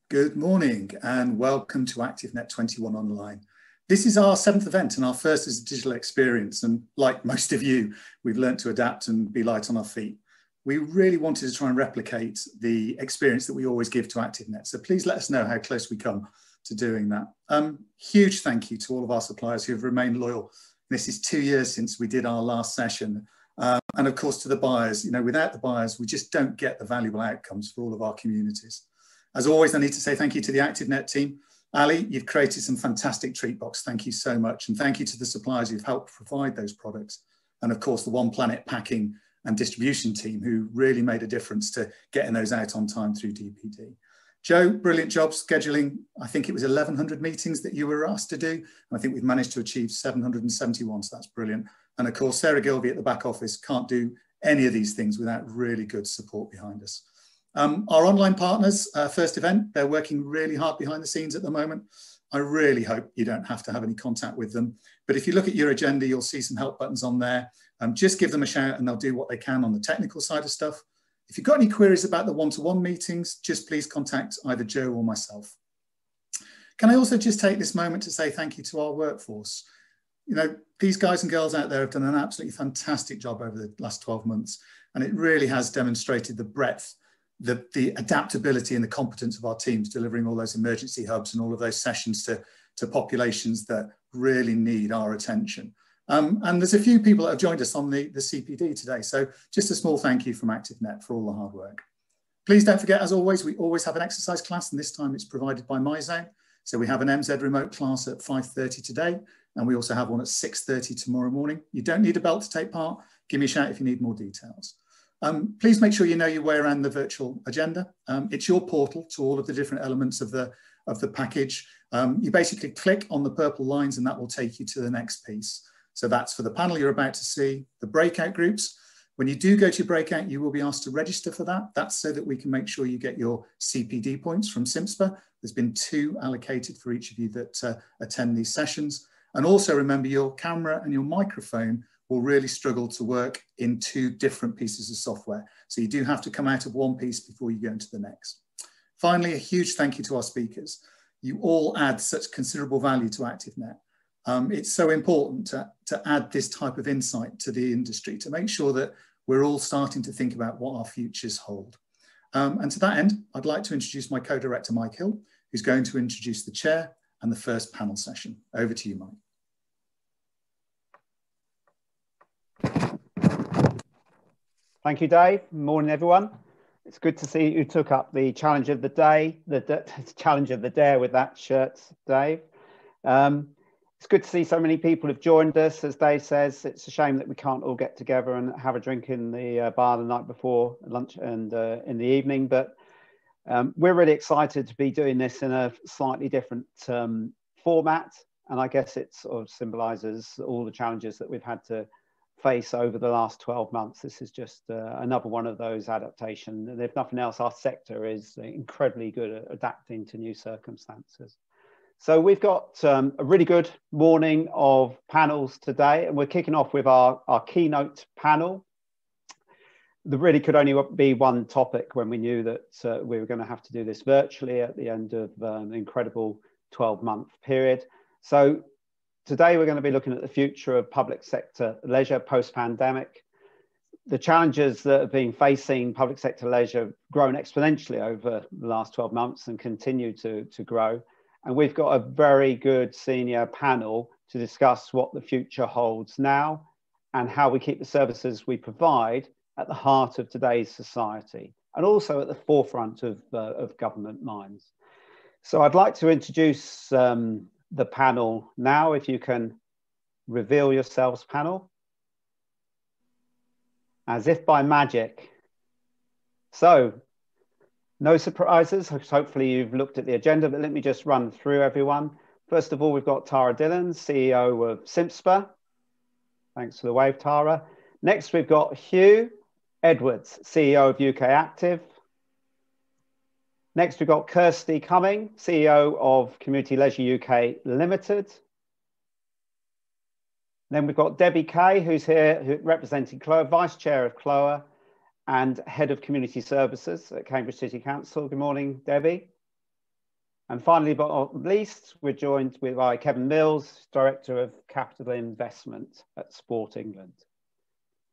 Good morning and welcome to ActiveNet 21 Online. This is our 7th event and our first as a digital experience, and like most of you, we've learned to adapt and be light on our feet. We really wanted to try and replicate the experience that we always give to ActiveNet, so please let us know how close we come to doing that. Huge thank you to all of our suppliers who have remained loyal. This is 2 years since we did our last session, and of course to the buyers. You know, without the buyers, we just don't get the valuable outcomes for all of our communities. As always, I need to say thank you to the ActiveNet team. Ali, you've created some fantastic treat box. Thank you so much. And thank you to the suppliers who've helped provide those products. And of course, the One Planet packing and distribution team who really made a difference to getting those out on time through DPD. Joe, brilliant job scheduling. I think it was 1,100 meetings that you were asked to do. And I think we've managed to achieve 771, so that's brilliant. And of course, Sarah Gilby at the back office can't do any of these things without really good support behind us. Our online partners, first event, they're working really hard behind the scenes at the moment. I really hope you don't have to have any contact with them. But if you look at your agenda, you'll see some help buttons on there. Just give them a shout and they'll do what they can on the technical side of stuff. If you've got any queries about the one-to-one meetings, just please contact either Joe or myself. Can I also just take this moment to say thank you to our workforce? You know, these guys and girls out there have done an absolutely fantastic job over the last 12 months. And it really has demonstrated the breadth, the adaptability and the competence of our teams delivering all those emergency hubs and all of those sessions to populations that really need our attention. And there's a few people that have joined us on the CPD today. So just a small thank you from ActiveNet for all the hard work. Please don't forget, as always, we always have an exercise class, and this time it's provided by MyZone. So we have an MZ remote class at 5:30 today, and we also have one at 6:30 tomorrow morning. You don't need a belt to take part. Give me a shout if you need more details. Please make sure you know your way around the virtual agenda. It's your portal to all of the different elements of the package. You basically click on the purple lines and that will take you to the next piece. So that's for the panel you're about to see, the breakout groups. When you do go to breakout, you will be asked to register for that. That's so that we can make sure you get your CPD points from SIMSPA. There's been 2 allocated for each of you that attend these sessions. And also remember, your camera and your microphone will really struggle to work in 2 different pieces of software. So you do have to come out of one piece before you go into the next. Finally, a huge thank you to our speakers. You all add such considerable value to ActiveNet. It's so important to add this type of insight to the industry, to make sure that we're all starting to think about what our futures hold. And to that end, I'd like to introduce my co-director, Mike Hill, who's going to introduce the chair and the first panel session. Over to you, Mike. Thank you, Dave. Morning, everyone. It's good to see you took up the challenge of the day, the challenge of the dare with that shirt, Dave. It's good to see so many people have joined us. As Dave says, it's a shame that we can't all get together and have a drink in the bar the night before lunch and in the evening, but we're really excited to be doing this in a slightly different format. And I guess it sort of symbolises all the challenges that we've had to face over the last 12 months. This is just another one of those adaptations. And if nothing else, our sector is incredibly good at adapting to new circumstances. So we've got a really good morning of panels today, and we're kicking off with our keynote panel. There really could only be one topic when we knew that we were going to have to do this virtually at the end of an incredible 12-month period. So today we're going to be looking at the future of public sector leisure post-pandemic. The challenges that have been facing public sector leisure have grown exponentially over the last 12 months and continue to grow. And we've got a very good senior panel to discuss what the future holds now and how we keep the services we provide at the heart of today's society and also at the forefront of government minds. So I'd like to introduce the panel now. If you can reveal yourselves, panel. As if by magic. So, no surprises. Hopefully you've looked at the agenda, but let me just run through everyone. First of all, we've got Tara Dillon, CEO of SIMSPA. Thanks for the wave, Tara. Next, we've got Hugh Edwards, CEO of UK Active. Next, we've got Kirsty Cumming, CEO of Community Leisure UK Limited. Then we've got Debbie Kay, who's here representing CLOA, Vice Chair of CLOA and Head of Community Services at Cambridge City Council. Good morning, Debbie. And finally, but not least, we're joined by Kevin Mills, Director of Capital Investment at Sport England.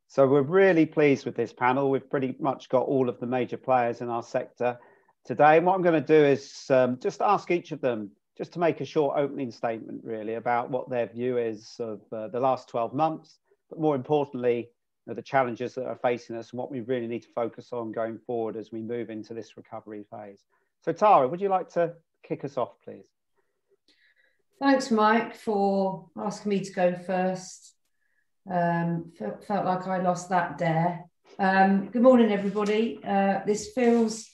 So we're really pleased with this panel. We've pretty much got all of the major players in our sector today. And what I'm going to do is just ask each of them just to make a short opening statement, really, about what their view is of the last 12 months, but more importantly, the challenges that are facing us and what we really need to focus on going forward as we move into this recovery phase. So Tara, would you like to kick us off, please? Thanks, Mike, for asking me to go first. Felt like I lost that dare. Good morning, everybody. This feels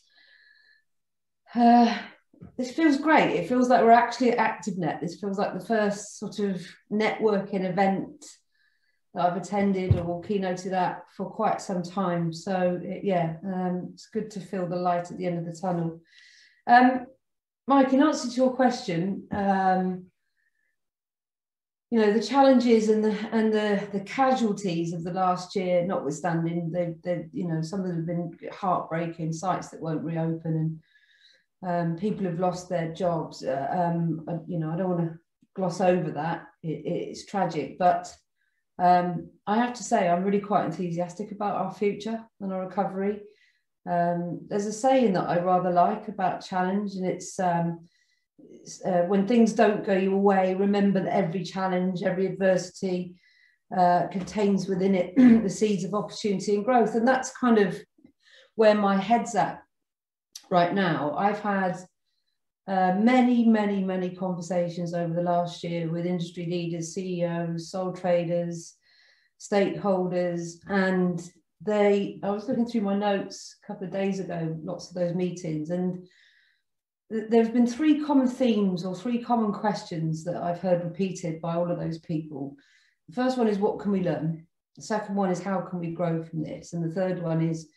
great. It feels like we're actually at ActiveNet. This feels like the first sort of networking event that I've attended or keynoted at for quite some time. So it's good to feel the light at the end of the tunnel. Mike, in answer to your question, the challenges and the casualties of the last year notwithstanding, some of them have been heartbreaking, sites that won't reopen, and people have lost their jobs. I don't want to gloss over that. It's tragic, but I have to say I'm really quite enthusiastic about our future and our recovery. There's a saying that I rather like about challenge, and it's when things don't go your way, remember that every challenge, every adversity contains within it the seeds of opportunity and growth. And that's kind of where my head's at right now. I've had many conversations over the last year with industry leaders, CEOs, sole traders, stakeholders, and I was looking through my notes a couple of days ago, lots of those meetings, and there's been three common themes or three common questions that I've heard repeated by all of those people. The first one is, what can we learn? The second one is, how can we grow from this? And the third one is,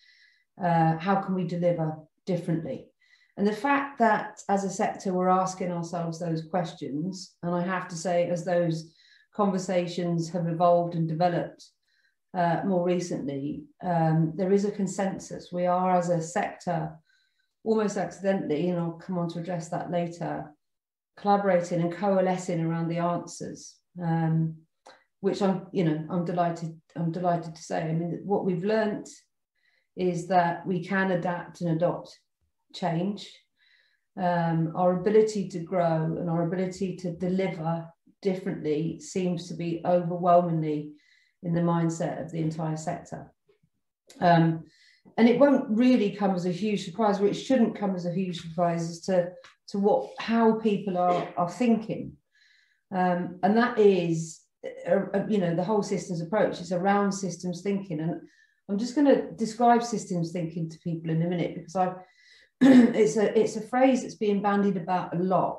how can we deliver differently? And the fact that as a sector, we're asking ourselves those questions, and I have to say, as those conversations have evolved and developed more recently, there is a consensus. We are, as a sector, almost accidentally, and I'll come on to address that later, collaborating and coalescing around the answers, which I'm delighted to say. I mean, what we've learnt is that we can adapt and adopt change. Our ability to grow and our ability to deliver differently seems to be overwhelmingly in the mindset of the entire sector. And it won't really come as a huge surprise, or it shouldn't come as a huge surprise as to how people are thinking. And that is, the whole systems approach is around systems thinking. And I'm just going to describe systems thinking to people in a minute, because it's a phrase that's being bandied about a lot.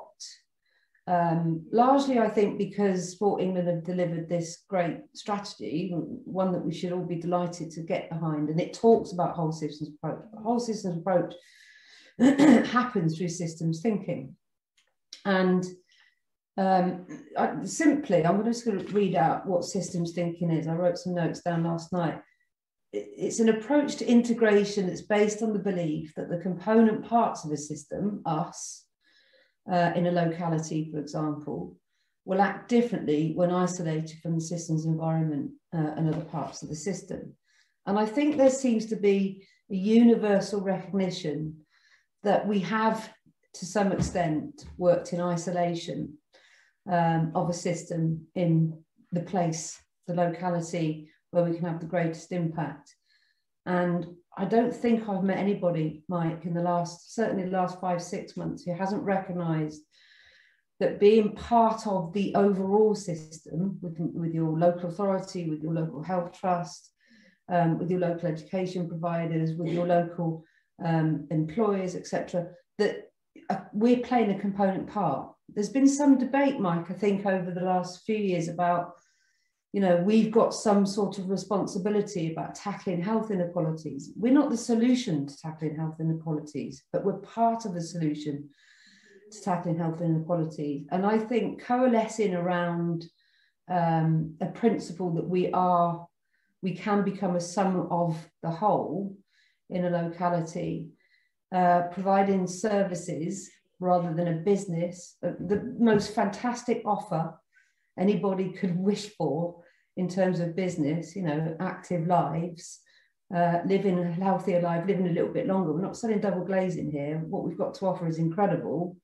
Largely, I think, because Sport England have delivered this great strategy, one that we should all be delighted to get behind, and it talks about whole systems approach. The whole systems approach happens through systems thinking. And I'm just going to read out what systems thinking is. I wrote some notes down last night. It's an approach to integration that's based on the belief that the component parts of a system, us, in a locality, for example, will act differently when isolated from the system's environment and other parts of the system. And I think there seems to be a universal recognition that we have, to some extent, worked in isolation of a system in the place, the locality where we can have the greatest impact. And I don't think I've met anybody, Mike, certainly the last 5-6 months, who hasn't recognised that being part of the overall system with your local authority, with your local health trust, with your local education providers, with your local employers, etc., that we're playing a component part. There's been some debate, Mike, I think, over the last few years about, we've got some sort of responsibility about tackling health inequalities. We're not the solution to tackling health inequalities, but we're part of the solution to tackling health inequalities. And I think coalescing around a principle that we can become a sum of the whole in a locality, providing services rather than a business, the most fantastic offer anybody could wish for in terms of business, you know, active lives, living a healthier life, living a little bit longer. We're not selling double glazing here. What we've got to offer is incredible.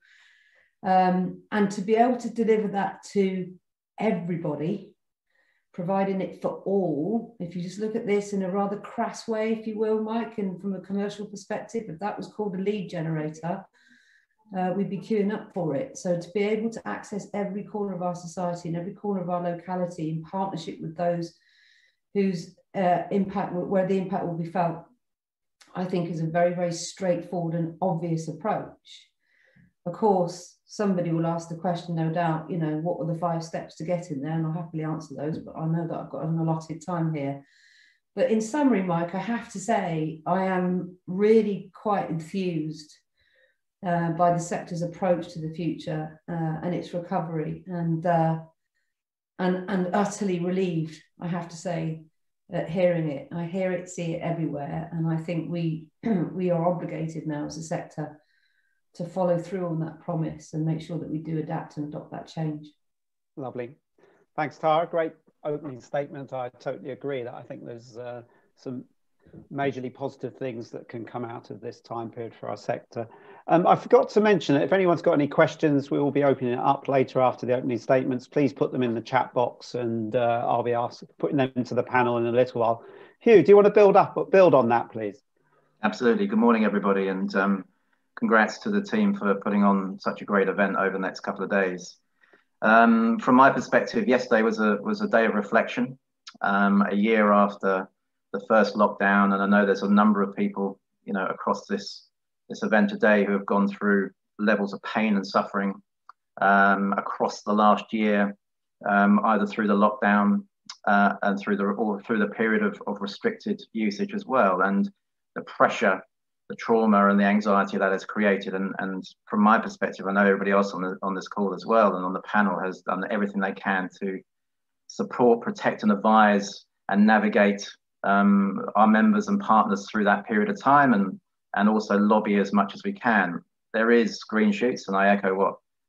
And to be able to deliver that to everybody, providing it for all, if you just look at this in a rather crass way, if you will, Mike, and from a commercial perspective, if that was called a lead generator, we'd be queuing up for it. So to be able to access every corner of our society and every corner of our locality in partnership with those whose impact, where the impact will be felt, I think is a very, very straightforward and obvious approach. Of course, somebody will ask the question, no doubt, you know, what were the 5 steps to get in there? And I'll happily answer those, but I know that I've got an allotted time here. But in summary, Mike, I have to say, I am really quite enthused by the sector's approach to the future and its recovery, and utterly relieved, I have to say, at hearing it. I hear it, see it everywhere, and I think we are obligated now as a sector to follow through on that promise and make sure that we do adapt and adopt that change. Lovely. Thanks, Tara. Great opening statement. I totally agree that I think there's some majorly positive things that can come out of this time period for our sector. I forgot to mention that if anyone's got any questions, we will be opening it up later after the opening statements. Please put them in the chat box, and I'll be putting them into the panel in a little while. Hugh, do you want to build on that, please? Absolutely. Good morning, everybody, and congrats to the team for putting on such a great event over the next couple of days. From my perspective, yesterday was a day of reflection, a year after the first lockdown, and I know there's a number of people, you know, across this event today who have gone through levels of pain and suffering across the last year, either through the lockdown and through the period of restricted usage as well, and the pressure, the trauma and the anxiety that has created. And from my perspective, I know everybody else on this call as well and on the panel has done everything they can to support, protect and advise and navigate our members and partners through that period of time, and also lobby as much as we can. There is green shoots, and I echo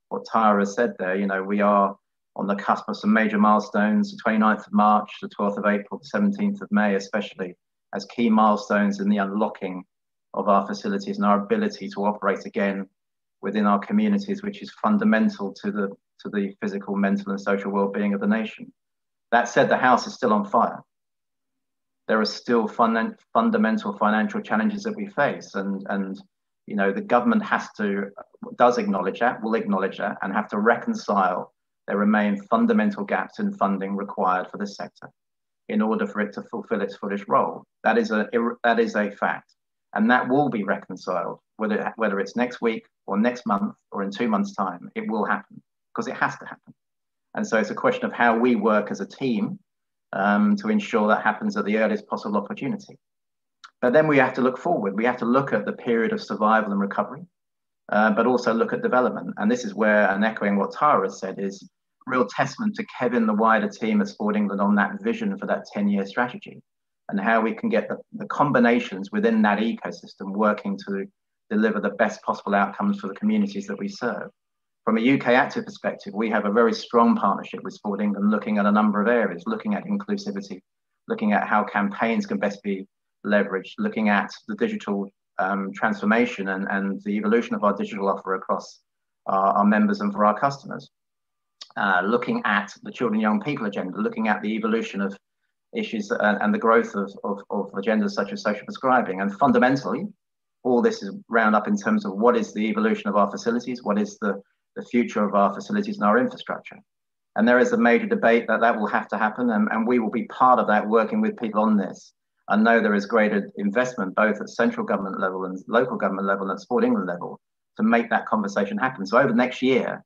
what Tara has said there. You know, we are on the cusp of some major milestones, the 29th of March, the 12th of April, the 17th of May, especially as key milestones in the unlocking of our facilities and our ability to operate again within our communities, which is fundamental to the physical, mental and social well-being of the nation. That said, the house is still on fire. There are still fundamental financial challenges that we face, and you know, the government does acknowledge that, will acknowledge that, and have to reconcile there remain fundamental gaps in funding required for this sector in order for it to fulfill its fullest role. That is a fact, and that will be reconciled, whether it's next week or next month or in 2 months' time. It will happen because it has to happen, and so it's a question of how we work as a team to ensure that happens at the earliest possible opportunity. But then we have to look forward. We have to look at the period of survival and recovery, but also look at development. And this is where, and echoing what Tara has said, is real testament to Kevin, the wider team at Sport England, on that vision for that 10-year strategy and how we can get the combinations within that ecosystem working to deliver the best possible outcomes for the communities that we serve. From a UK Active perspective, we have a very strong partnership with Sport England, looking at a number of areas, looking at inclusivity, looking at how campaigns can best be leveraged, looking at the digital transformation and the evolution of our digital offer across our members and for our customers, looking at the children and young people agenda, looking at the evolution of issues and the growth of agendas such as social prescribing. And fundamentally, all this is round up in terms of what is the evolution of our facilities, what is the future of our facilities and our infrastructure. And there is a major debate that will have to happen, and we will be part of that, working with people on this. I know there is greater investment both at central government level and local government level and at Sport England level to make that conversation happen. So over the next year,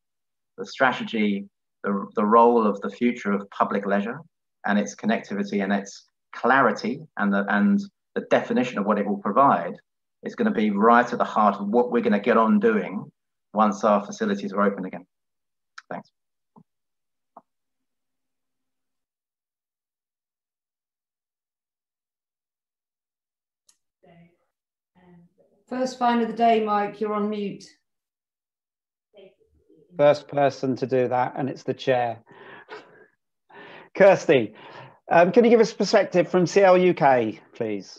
the strategy, the role of the future of public leisure and its connectivity and its clarity and the definition of what it will provide is going to be right at the heart of what we're going to get on doing once our facilities are open again. Thanks. First find of the day, Mike, you're on mute. First person to do that, and it's the chair. Kirsty, can you give us perspective from CL UK, please?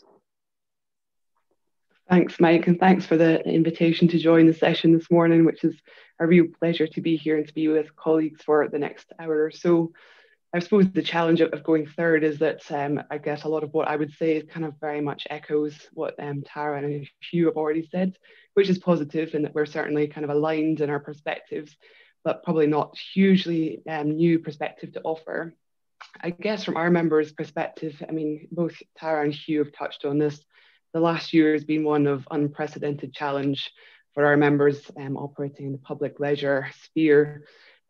Thanks, Mike, and thanks for the invitation to join the session this morning, which is a real pleasure to be here and to be with colleagues for the next hour or so. I suppose the challenge of going third is that I guess a lot of what I would say kind of very much echoes what Tara and Hugh have already said, which is positive, and that we're certainly kind of aligned in our perspectives, but probably not hugely new perspective to offer. I guess from our members' perspective, I mean, both Tara and Hugh have touched on this. The last year has been one of unprecedented challenge for our members operating in the public leisure sphere.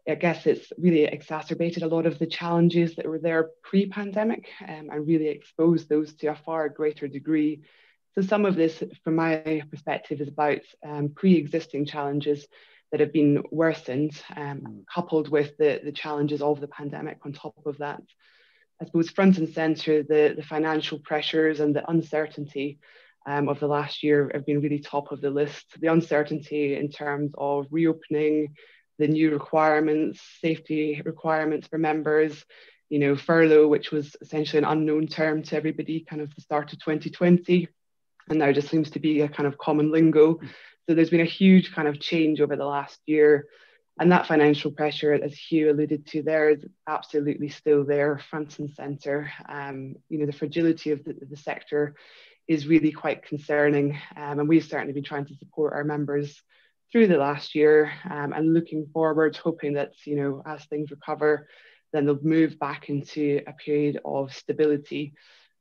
I guess it's really exacerbated a lot of the challenges that were there pre-pandemic and really exposed those to a far greater degree. So some of this, from my perspective, is about pre-existing challenges that have been worsened, coupled with the challenges of the pandemic on top of that. I suppose front and centre, the financial pressures and the uncertainty of the last year have been really top of the list. The uncertainty in terms of reopening, the new requirements, safety requirements for members, you know, furlough, which was essentially an unknown term to everybody kind of the start of 2020, and now just seems to be a kind of common lingo. So there's been a huge kind of change over the last year. And that financial pressure, as Hugh alluded to there, is absolutely still there, front and centre. You know, the fragility of the sector is really quite concerning. And we've certainly been trying to support our members through the last year and looking forward, hoping that, you know, as things recover, then they'll move back into a period of stability.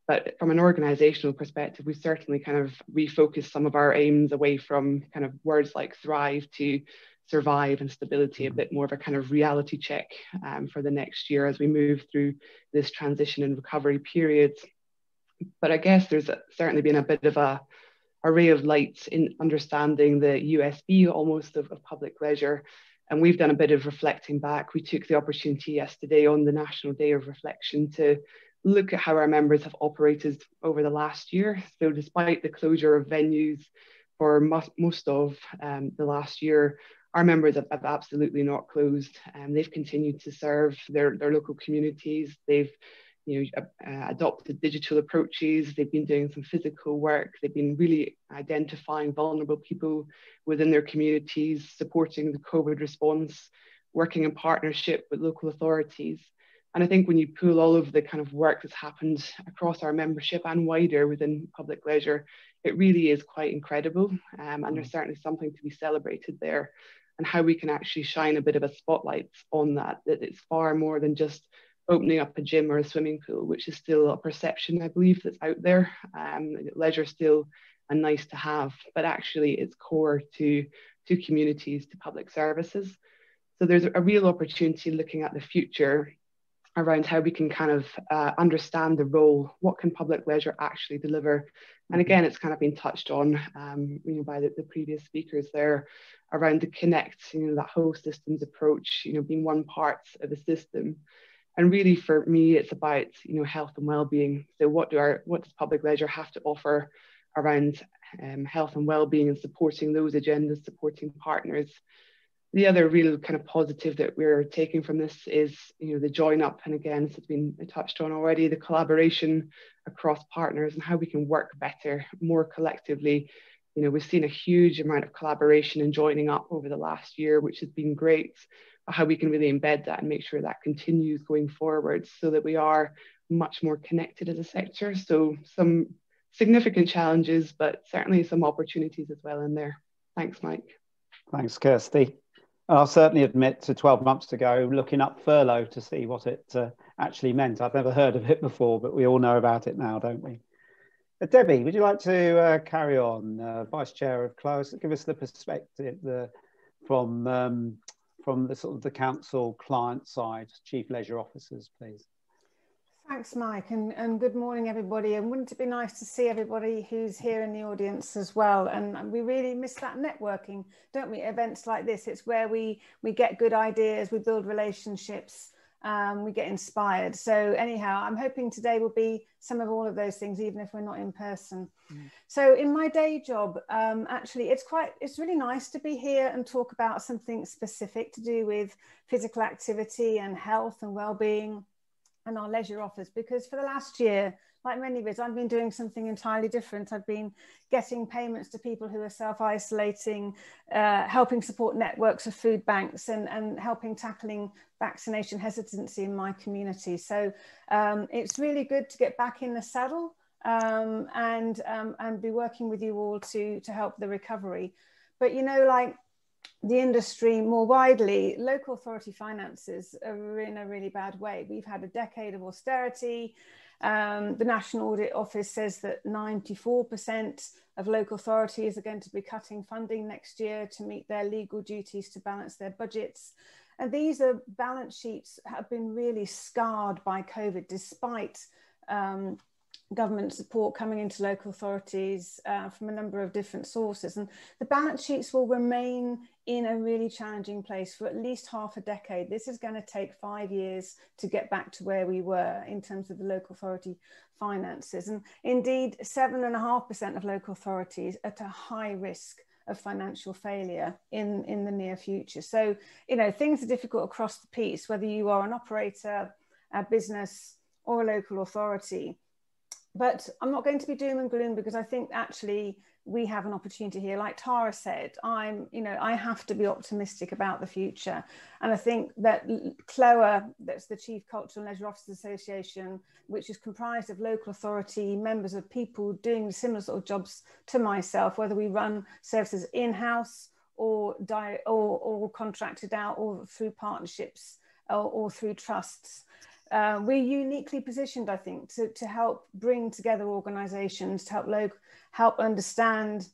But from an organisational perspective, we've certainly kind of refocused some of our aims away from kind of words like thrive to survive and stability, a bit more of a kind of reality check for the next year as we move through this transition and recovery period. But I guess there's certainly been a bit of a ray of light in understanding the USB almost of public leisure. And we've done a bit of reflecting back. We took the opportunity yesterday on the National Day of Reflection to look at how our members have operated over the last year. So despite the closure of venues for most of the last year, our members have absolutely not closed. They've continued to serve their local communities. They've adopted digital approaches. They've been doing some physical work. They've been really identifying vulnerable people within their communities, supporting the COVID response, working in partnership with local authorities. And I think when you pull all of the kind of work that's happened across our membership and wider within public leisure, it really is quite incredible. And there's certainly something to be celebrated there, and how we can actually shine a bit of a spotlight on that it's far more than just opening up a gym or a swimming pool, which is still a perception, I believe, that's out there. Leisure is still a nice to have, but actually it's core to communities, to public services. So there's a real opportunity looking at the future around how we can kind of understand the role, what can public leisure actually deliver? And again, it's kind of been touched on by the previous speakers there around the connect, that whole systems approach, being one part of the system. And really for me, it's about, health and well-being. So what does public leisure have to offer around health and well-being and supporting those agendas, supporting partners? The other real kind of positive that we're taking from this is, the join up. And again, this has been touched on already, the collaboration across partners and how we can work better, more collectively. We've seen a huge amount of collaboration and joining up over the last year, which has been great. How we can really embed that and make sure that continues going forward so that we are much more connected as a sector. So some significant challenges, but certainly some opportunities as well in there. Thanks, Mike. Thanks, Kirsty. I'll certainly admit to 12 months ago, looking up furlough to see what it actually meant. I've never heard of it before, but we all know about it now, don't we? Debbie, would you like to carry on, Vice Chair of Close? Give us the perspective from the sort of the council client side, Chief Leisure Officers, please. Thanks, Mike, and good morning, everybody. And wouldn't it be nice to see everybody who's here in the audience as well? And we really miss that networking, don't we? Events like this, it's where we get good ideas, we build relationships, we get inspired. So anyhow, I'm hoping today will be some of all of those things, even if we're not in person. So in my day job, actually, it's really nice to be here and talk about something specific to do with physical activity and health and well-being and our leisure offers, because for the last year, like many of us, I've been doing something entirely different. I've been getting payments to people who are self-isolating, helping support networks of food banks, and helping tackling vaccination hesitancy in my community. So it's really good to get back in the saddle and be working with you all to help the recovery. But you know, like the industry more widely, local authority finances are in a really bad way. We've had a decade of austerity. The National Audit Office says that 94% of local authorities are going to be cutting funding next year to meet their legal duties to balance their budgets. And these are balance sheets have been really scarred by COVID, despite government support coming into local authorities from a number of different sources. And the balance sheets will remain in a really challenging place for at least half a decade. This is going to take 5 years to get back to where we were in terms of the local authority finances. And indeed, 7.5% of local authorities are at a high risk of financial failure in the near future. So, you know, things are difficult across the piece, whether you are an operator, a business, or a local authority. But I'm not going to be doom and gloom, because I think actually we have an opportunity here. Like Tara said, I have to be optimistic about the future. And I think that CLOA, that's the Chief Cultural and Leisure Officers Association, which is comprised of local authority members, of people doing similar sort of jobs to myself, whether we run services in-house or contracted out, or through partnerships or through trusts. We're uniquely positioned, I think, to help bring together organisations, to help understand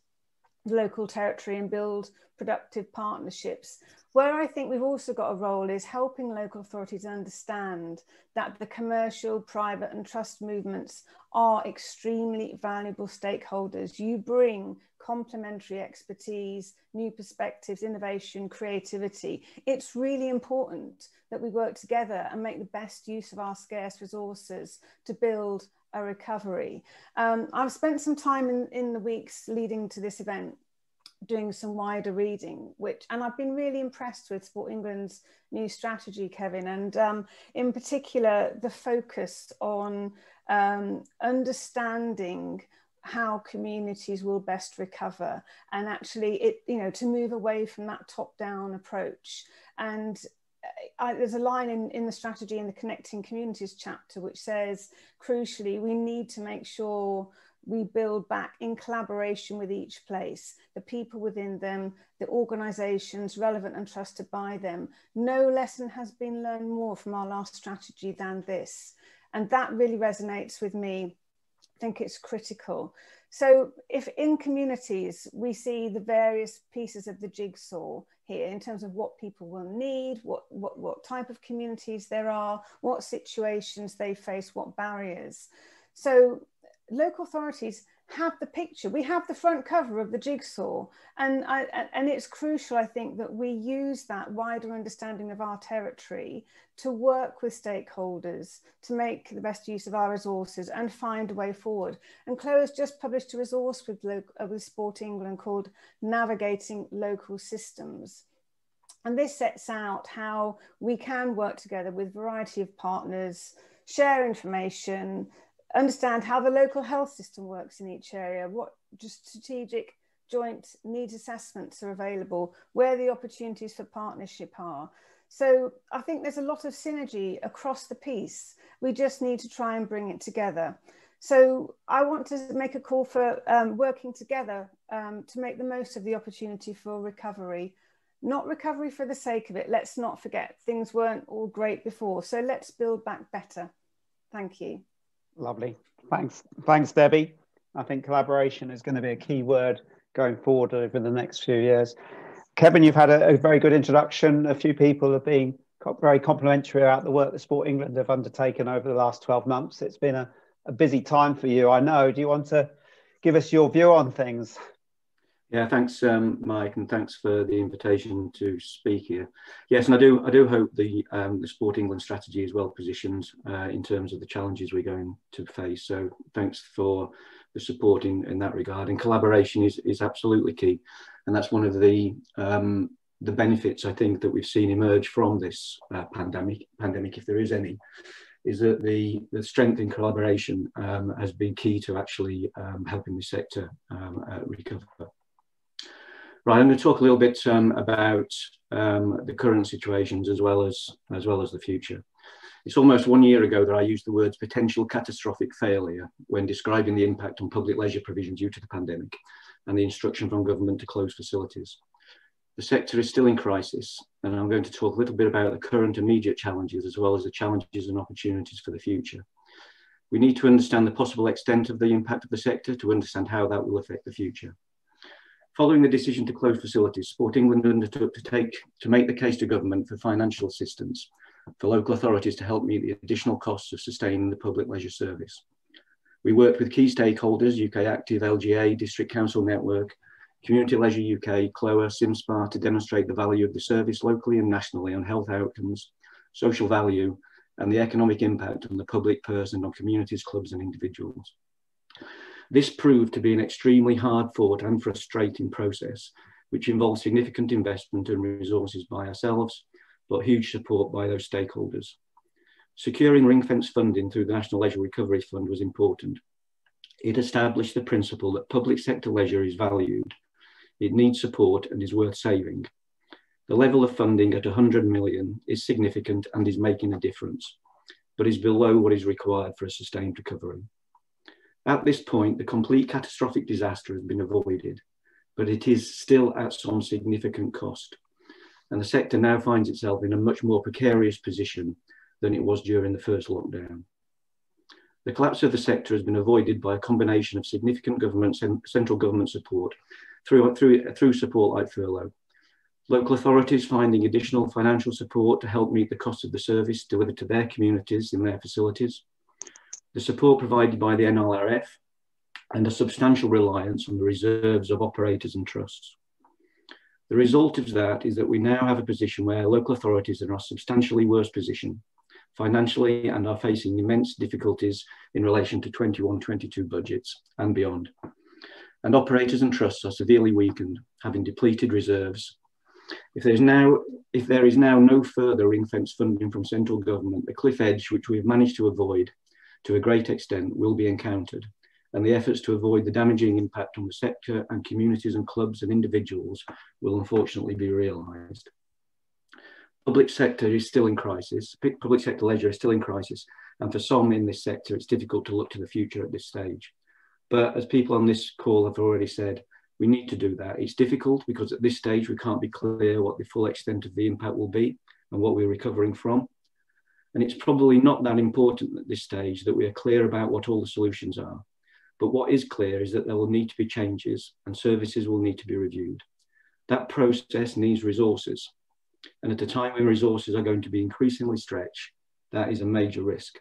the local territory and build productive partnerships. Where I think we've also got a role is helping local authorities understand that the commercial, private and trust movements are extremely valuable stakeholders. You bring complementary expertise, new perspectives, innovation, creativity. It's really important that we work together and make the best use of our scarce resources to build a recovery. I've spent some time in the weeks leading to this event doing some wider reading, and I've been really impressed with Sport England's new strategy, Kevin, and in particular the focus on understanding how communities will best recover, and actually to move away from that top-down approach. And there's a line in the strategy in the Connecting Communities chapter which says, crucially, we need to make sure we build back in collaboration with each place, the people within them, the organisations relevant and trusted by them. No lesson has been learned more from our last strategy than this. And that really resonates with me. I think it's critical. So if in communities we see the various pieces of the jigsaw here in terms of what people will need, what type of communities there are, what situations they face, what barriers. So local authorities have the picture. We have the front cover of the jigsaw, and it's crucial, I think, that we use that wider understanding of our territory to work with stakeholders to make the best use of our resources and find a way forward. And Chloe's just published a resource with Sport England called Navigating Local Systems. And this sets out how we can work together with a variety of partners, share information, understand how the local health system works in each area, what just strategic joint needs assessments are available, where the opportunities for partnership are. So I think there's a lot of synergy across the piece. We just need to try and bring it together. So I want to make a call for working together to make the most of the opportunity for recovery. Not recovery for the sake of it. Let's not forget, things weren't all great before. So let's build back better. Thank you. Lovely. Thanks, Debbie. I think collaboration is going to be a key word going forward over the next few years. Kevin, you've had a very good introduction. A few people have been very complimentary about the work that Sport England have undertaken over the last 12 months. It's been a busy time for you, I know. Do you want to give us your view on things? Yeah, thanks, Mike, and thanks for the invitation to speak here. Yes, and I do hope the Sport England strategy is well positioned in terms of the challenges we're going to face. So thanks for the support in that regard. And collaboration is absolutely key, and that's one of the benefits I think that we've seen emerge from this pandemic, if there is any, is that the strength in collaboration has been key to actually helping the sector recover. Right, I'm going to talk a little bit about the current situations as well as the future. It's almost 1 year ago that I used the words potential catastrophic failure when describing the impact on public leisure provision due to the pandemic and the instruction from government to close facilities. The sector is still in crisis, and I'm going to talk a little bit about the current immediate challenges as well as the challenges and opportunities for the future. We need to understand the possible extent of the impact of the sector to understand how that will affect the future. Following the decision to close facilities, Sport England undertook to make the case to government for financial assistance for local authorities to help meet the additional costs of sustaining the public leisure service. We worked with key stakeholders, UK Active, LGA, District Council Network, Community Leisure UK, CLOA, SimSpa to demonstrate the value of the service locally and nationally on health outcomes, social value, and the economic impact on the public purse and on communities, clubs and individuals. This proved to be an extremely hard fought and frustrating process, which involved significant investment and resources by ourselves, but huge support by those stakeholders. Securing ring-fence funding through the National Leisure Recovery Fund was important. It established the principle that public sector leisure is valued, it needs support and is worth saving. The level of funding at 100 million is significant and is making a difference, but is below what is required for a sustained recovery. At this point, the complete catastrophic disaster has been avoided, but it is still at some significant cost. And the sector now finds itself in a much more precarious position than it was during the first lockdown. The collapse of the sector has been avoided by a combination of significant government and central government support through support like furlough. Local authorities finding additional financial support to help meet the cost of the service delivered to their communities in their facilities. The support provided by the NLRF, and a substantial reliance on the reserves of operators and trusts. The result of that is that we now have a position where local authorities are in a substantially worse position financially and are facing immense difficulties in relation to 21-22 budgets and beyond. And operators and trusts are severely weakened, having depleted reserves. If there is now no further ring-fence funding from central government, the cliff edge, which we have managed to avoid to a great extent, will be encountered, and the efforts to avoid the damaging impact on the sector and communities and clubs and individuals will unfortunately be realised. Public sector is still in crisis. Public sector leisure is still in crisis, and for some in this sector, it's difficult to look to the future at this stage. But as people on this call have already said, we need to do that. It's difficult because at this stage, we can't be clear what the full extent of the impact will be and what we're recovering from. And it's probably not that important at this stage that we are clear about what all the solutions are. But what is clear is that there will need to be changes and services will need to be reviewed. That process needs resources. And at a time when resources are going to be increasingly stretched, that is a major risk.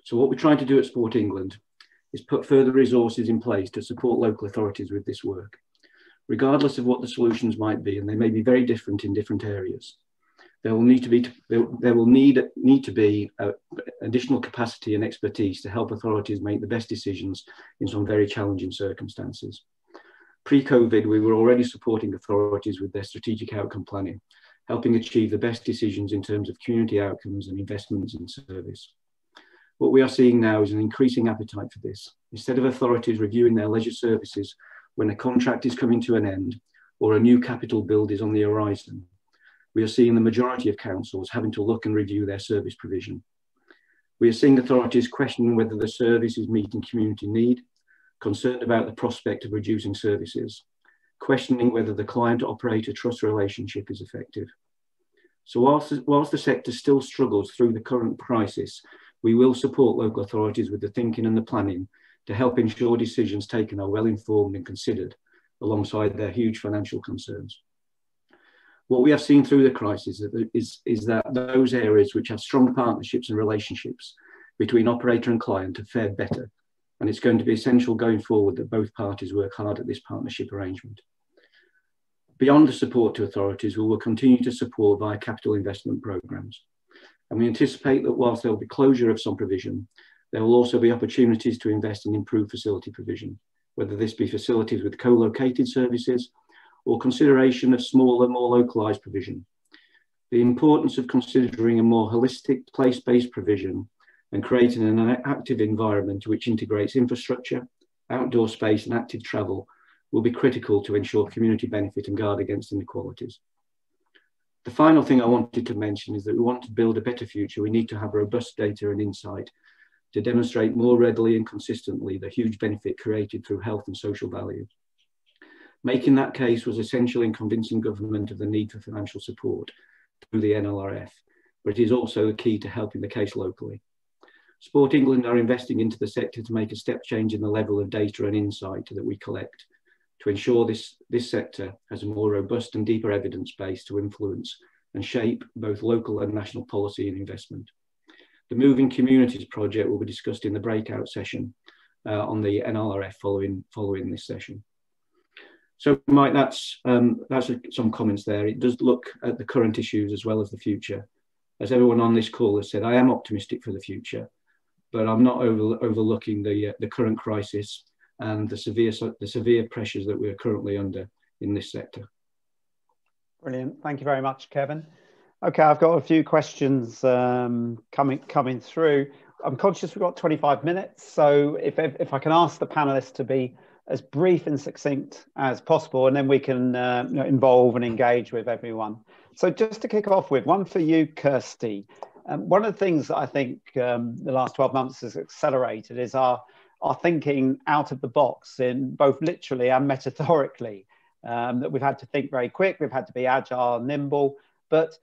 So what we're trying to do at Sport England is put further resources in place to support local authorities with this work, regardless of what the solutions might be, and they may be very different in different areas. There will need to be additional capacity and expertise to help authorities make the best decisions in some very challenging circumstances. Pre-COVID, we were already supporting authorities with their strategic outcome planning, helping achieve the best decisions in terms of community outcomes and investments in service. What we are seeing now is an increasing appetite for this. Instead of authorities reviewing their leisure services when a contract is coming to an end or a new capital build is on the horizon, we are seeing the majority of councils having to look and review their service provision. We are seeing authorities questioning whether the service is meeting community need, concerned about the prospect of reducing services, questioning whether the client-operator trust relationship is effective. So whilst the sector still struggles through the current crisis, we will support local authorities with the thinking and the planning to help ensure decisions taken are well informed and considered alongside their huge financial concerns. What we have seen through the crisis is that those areas which have strong partnerships and relationships between operator and client have fared better, and it's going to be essential going forward that both parties work hard at this partnership arrangement. Beyond the support to authorities, we will continue to support via capital investment programmes. And we anticipate that whilst there will be closure of some provision, there will also be opportunities to invest in improved facility provision, whether this be facilities with co-located services or consideration of smaller, more localised provision. The importance of considering a more holistic place-based provision and creating an active environment which integrates infrastructure, outdoor space and active travel will be critical to ensure community benefit and guard against inequalities. The final thing I wanted to mention is that we want to build a better future. We need to have robust data and insight to demonstrate more readily and consistently the huge benefit created through health and social value. Making that case was essential in convincing government of the need for financial support through the NLRF, but it is also the key to helping the case locally. Sport England are investing into the sector to make a step change in the level of data and insight that we collect to ensure this sector has a more robust and deeper evidence base to influence and shape both local and national policy and investment. The Moving Communities project will be discussed in the breakout session on the NLRF following this session. So Mike, that's some comments there. It does look at the current issues as well as the future. As everyone on this call has said, I am optimistic for the future, but I'm not overlooking the current crisis and the severe pressures that we're currently under in this sector. Brilliant. Thank you very much, Kevin. Okay, I've got a few questions coming through. I'm conscious we've got 25 minutes, so if I can ask the panelists to be as brief and succinct as possible, and then we can involve and engage with everyone. So just to kick off with, one for you, Kirsty. One of the things that I think the last 12 months has accelerated is our thinking out of the box, in both literally and metaphorically, that we've had to think very quick, we've had to be agile, nimble. But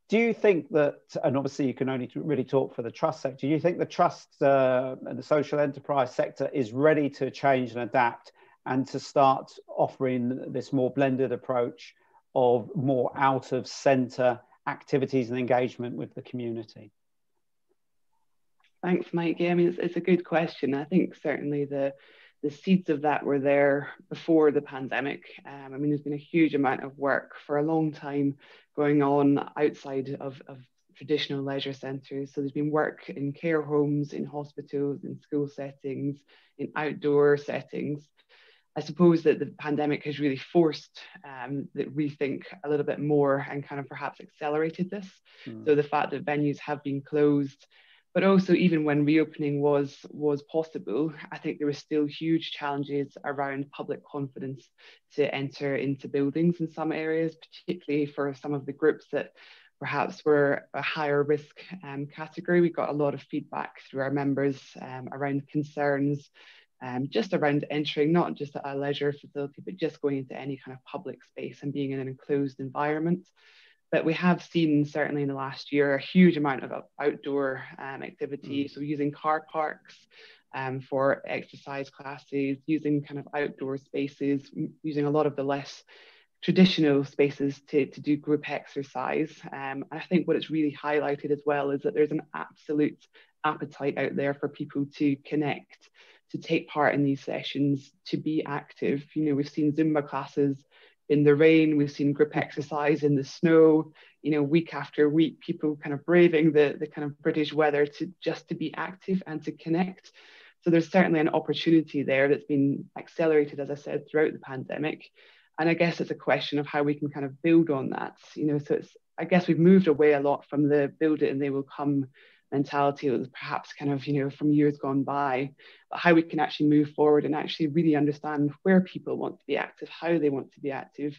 do you think that, and obviously you can only really talk for the trust sector, do you think the trust and the social enterprise sector is ready to change and adapt and to start offering this more blended approach of more out of centre activities and engagement with the community? Thanks, Mike. Yeah, I mean, it's a good question. I think certainly the seeds of that were there before the pandemic. I mean, there's been a huge amount of work for a long time going on outside of traditional leisure centres. So there's been work in care homes, in hospitals, in school settings, in outdoor settings. I suppose that the pandemic has really forced that rethink a little bit more and kind of perhaps accelerated this. So the fact that venues have been closed, but also even when reopening was possible, I think there were still huge challenges around public confidence to enter into buildings in some areas, particularly for some of the groups that perhaps were a higher risk category. We got a lot of feedback through our members around concerns just around entering not just a leisure facility, but just going into any kind of public space and being in an enclosed environment. But we have seen, certainly in the last year, a huge amount of outdoor activity. So using car parks for exercise classes, using kind of outdoor spaces, using a lot of the less traditional spaces to do group exercise. And I think what it's really highlighted as well is that there's an absolute appetite out there for people to connect, to take part in these sessions, to be active. You know, we've seen Zumba classes in the rain, we've seen group exercise in the snow, you know, week after week, people kind of braving the kind of British weather to be active and to connect. So there's certainly an opportunity there that's been accelerated, as I said, throughout the pandemic. And I guess it's a question of how we can kind of build on that, you know, so it's, I guess we've moved away a lot from the build it and they will come mentality that was perhaps kind of, you know, from years gone by, but how we can actually move forward and actually really understand where people want to be active, how they want to be active,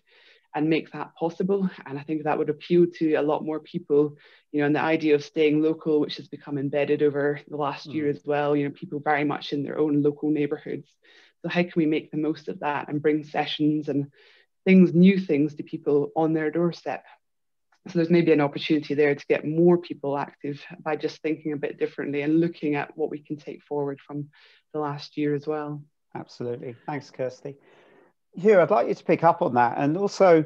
and make that possible. And I think that would appeal to a lot more people, you know, and the idea of staying local, which has become embedded over the last year as well, you know, people very much in their own local neighborhoods. So how can we make the most of that and bring sessions and things, new things to people on their doorstep? So there's maybe an opportunity there to get more people active by just thinking a bit differently and looking at what we can take forward from the last year as well. Absolutely. Thanks, Kirsty. Hugh, I'd like you to pick up on that. And also,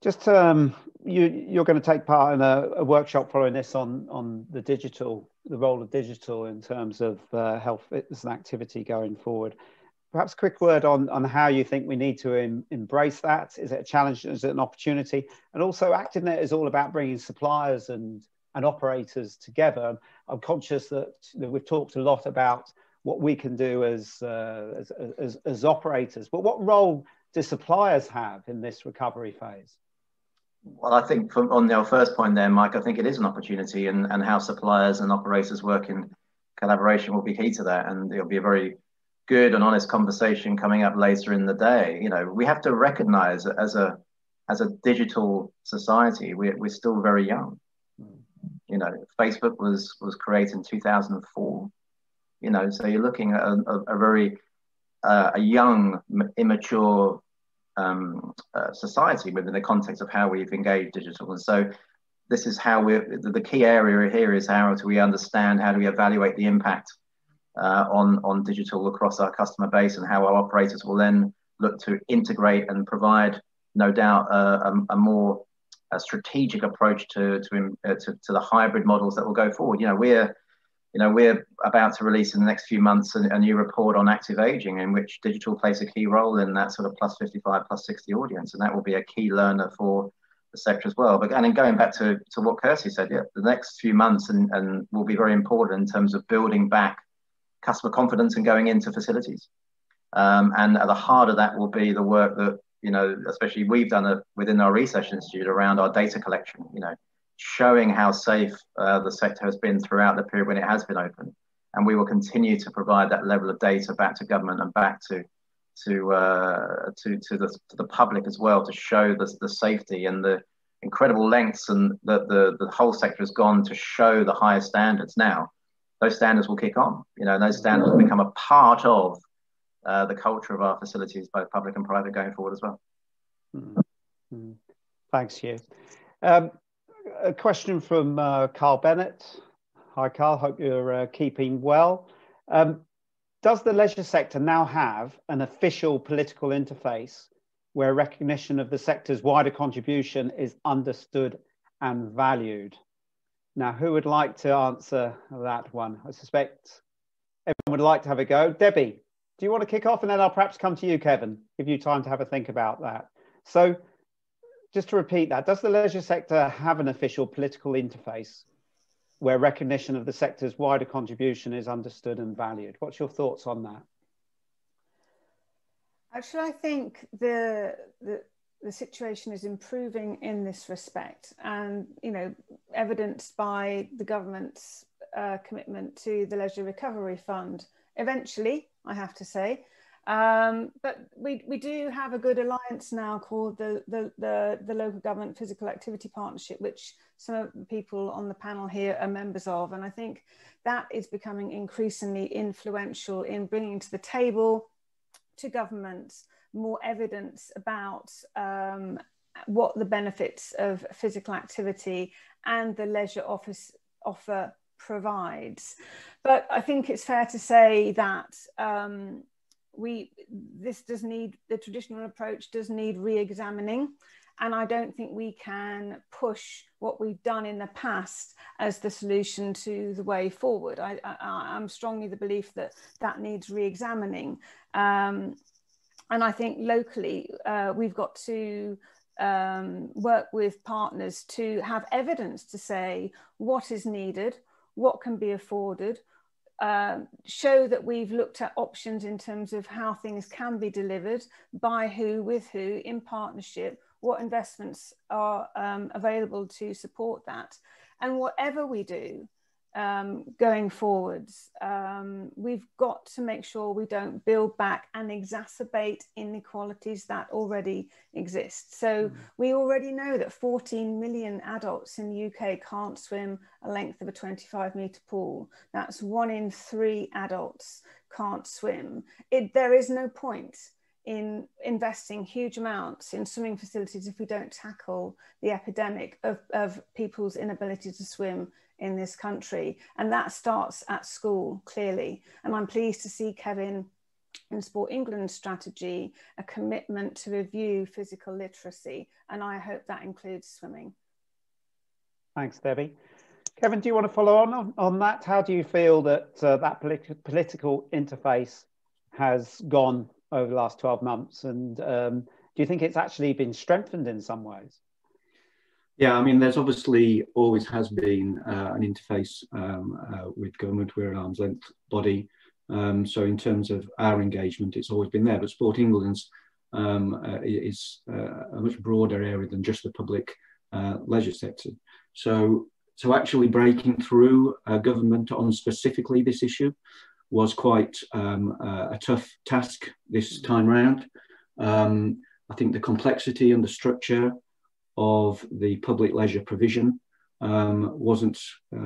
Just you're going to take part in a workshop following this on the role of digital in terms of health, fitness and activity going forward. Perhaps a quick word on how you think we need to embrace that. Is it a challenge? Is it an opportunity? And also ActiveNet is all about bringing suppliers and operators together. I'm conscious that we've talked a lot about what we can do as operators, but what role do suppliers have in this recovery phase? Well, I think on your first point there, Mike, I think it is an opportunity, and how suppliers and operators work in collaboration will be key to that. And it'll be a very good and honest conversation coming up later in the day. You know, we have to recognize that as a digital society, we're still very young. You know, Facebook was created in 2004. You know, so you're looking at a very young, immature society within the context of how we've engaged digital. And so this is how the key area here is how do we understand, how do we evaluate the impact on digital across our customer base, and how our operators will then look to integrate and provide, no doubt, a more strategic approach to the hybrid models that will go forward. We're about to release in the next few months a new report on active aging, in which digital plays a key role in that sort of plus 55, plus 60 audience, and that will be a key learner for the sector as well. But and going back to what Kirsty said, yeah, the next few months and will be very important in terms of building back customer confidence and going into facilities. And at the heart of that will be the work that, especially we've done within our research institute around our data collection, showing how safe the sector has been throughout the period when it has been open. And we will continue to provide that level of data back to government and back to the public as well, to show the safety and the incredible lengths and the whole sector has gone to show the highest standards. Now, those standards will kick on, and those standards will become a part of the culture of our facilities, both public and private, going forward as well. Mm-hmm. Thanks, Hugh. A question from Carl Bennett. Hi, Carl. Hope you're keeping well. Does the leisure sector now have an official political interface where recognition of the sector's wider contribution is understood and valued? Now, who would like to answer that one? I suspect everyone would like to have a go. Debbie, do you want to kick off? And then I'll perhaps come to you, Kevin, give you time to have a think about that. So just to repeat that, does the leisure sector have an official political interface where recognition of the sector's wider contribution is understood and valued? What's your thoughts on that? Actually, I think the situation is improving in this respect, and evidenced by the government's commitment to the Leisure Recovery Fund. Eventually, I have to say, but we do have a good alliance now called the Local Government Physical Activity Partnership, which some of the people on the panel here are members of, and I think that is becoming increasingly influential in bringing to the table to governments more evidence about what the benefits of physical activity and the leisure offer provides. But I think it's fair to say that the traditional approach does need re-examining, and I don't think we can push what we've done in the past as the solution to the way forward. I'm strongly the belief that needs re-examining. And I think locally, we've got to work with partners to have evidence to say what is needed, what can be afforded, show that we've looked at options in terms of how things can be delivered, by who, with who, in partnership, what investments are available to support that. And whatever we do going forwards, we've got to make sure we don't build back and exacerbate inequalities that already exist. So we already know that 14 million adults in the UK can't swim a length of a 25-metre pool. That's 1 in 3 adults can't swim. There is no point in investing huge amounts in swimming facilities if we don't tackle the epidemic of people's inability to swim in this country. And that starts at school, clearly. And I'm pleased to see Kevin in Sport England's strategy a commitment to review physical literacy, and I hope that includes swimming. Thanks, Debbie. Kevin, do you want to follow on that? How do you feel that that political interface has gone over the last 12 months? And do you think it's actually been strengthened in some ways? Yeah, I mean, there's obviously always has been an interface with government. We're an arm's length body. So in terms of our engagement, it's always been there. But Sport England's is a much broader area than just the public leisure sector. So actually breaking through government on specifically this issue was quite a tough task this time round. I think the complexity and the structure of the public leisure provision wasn't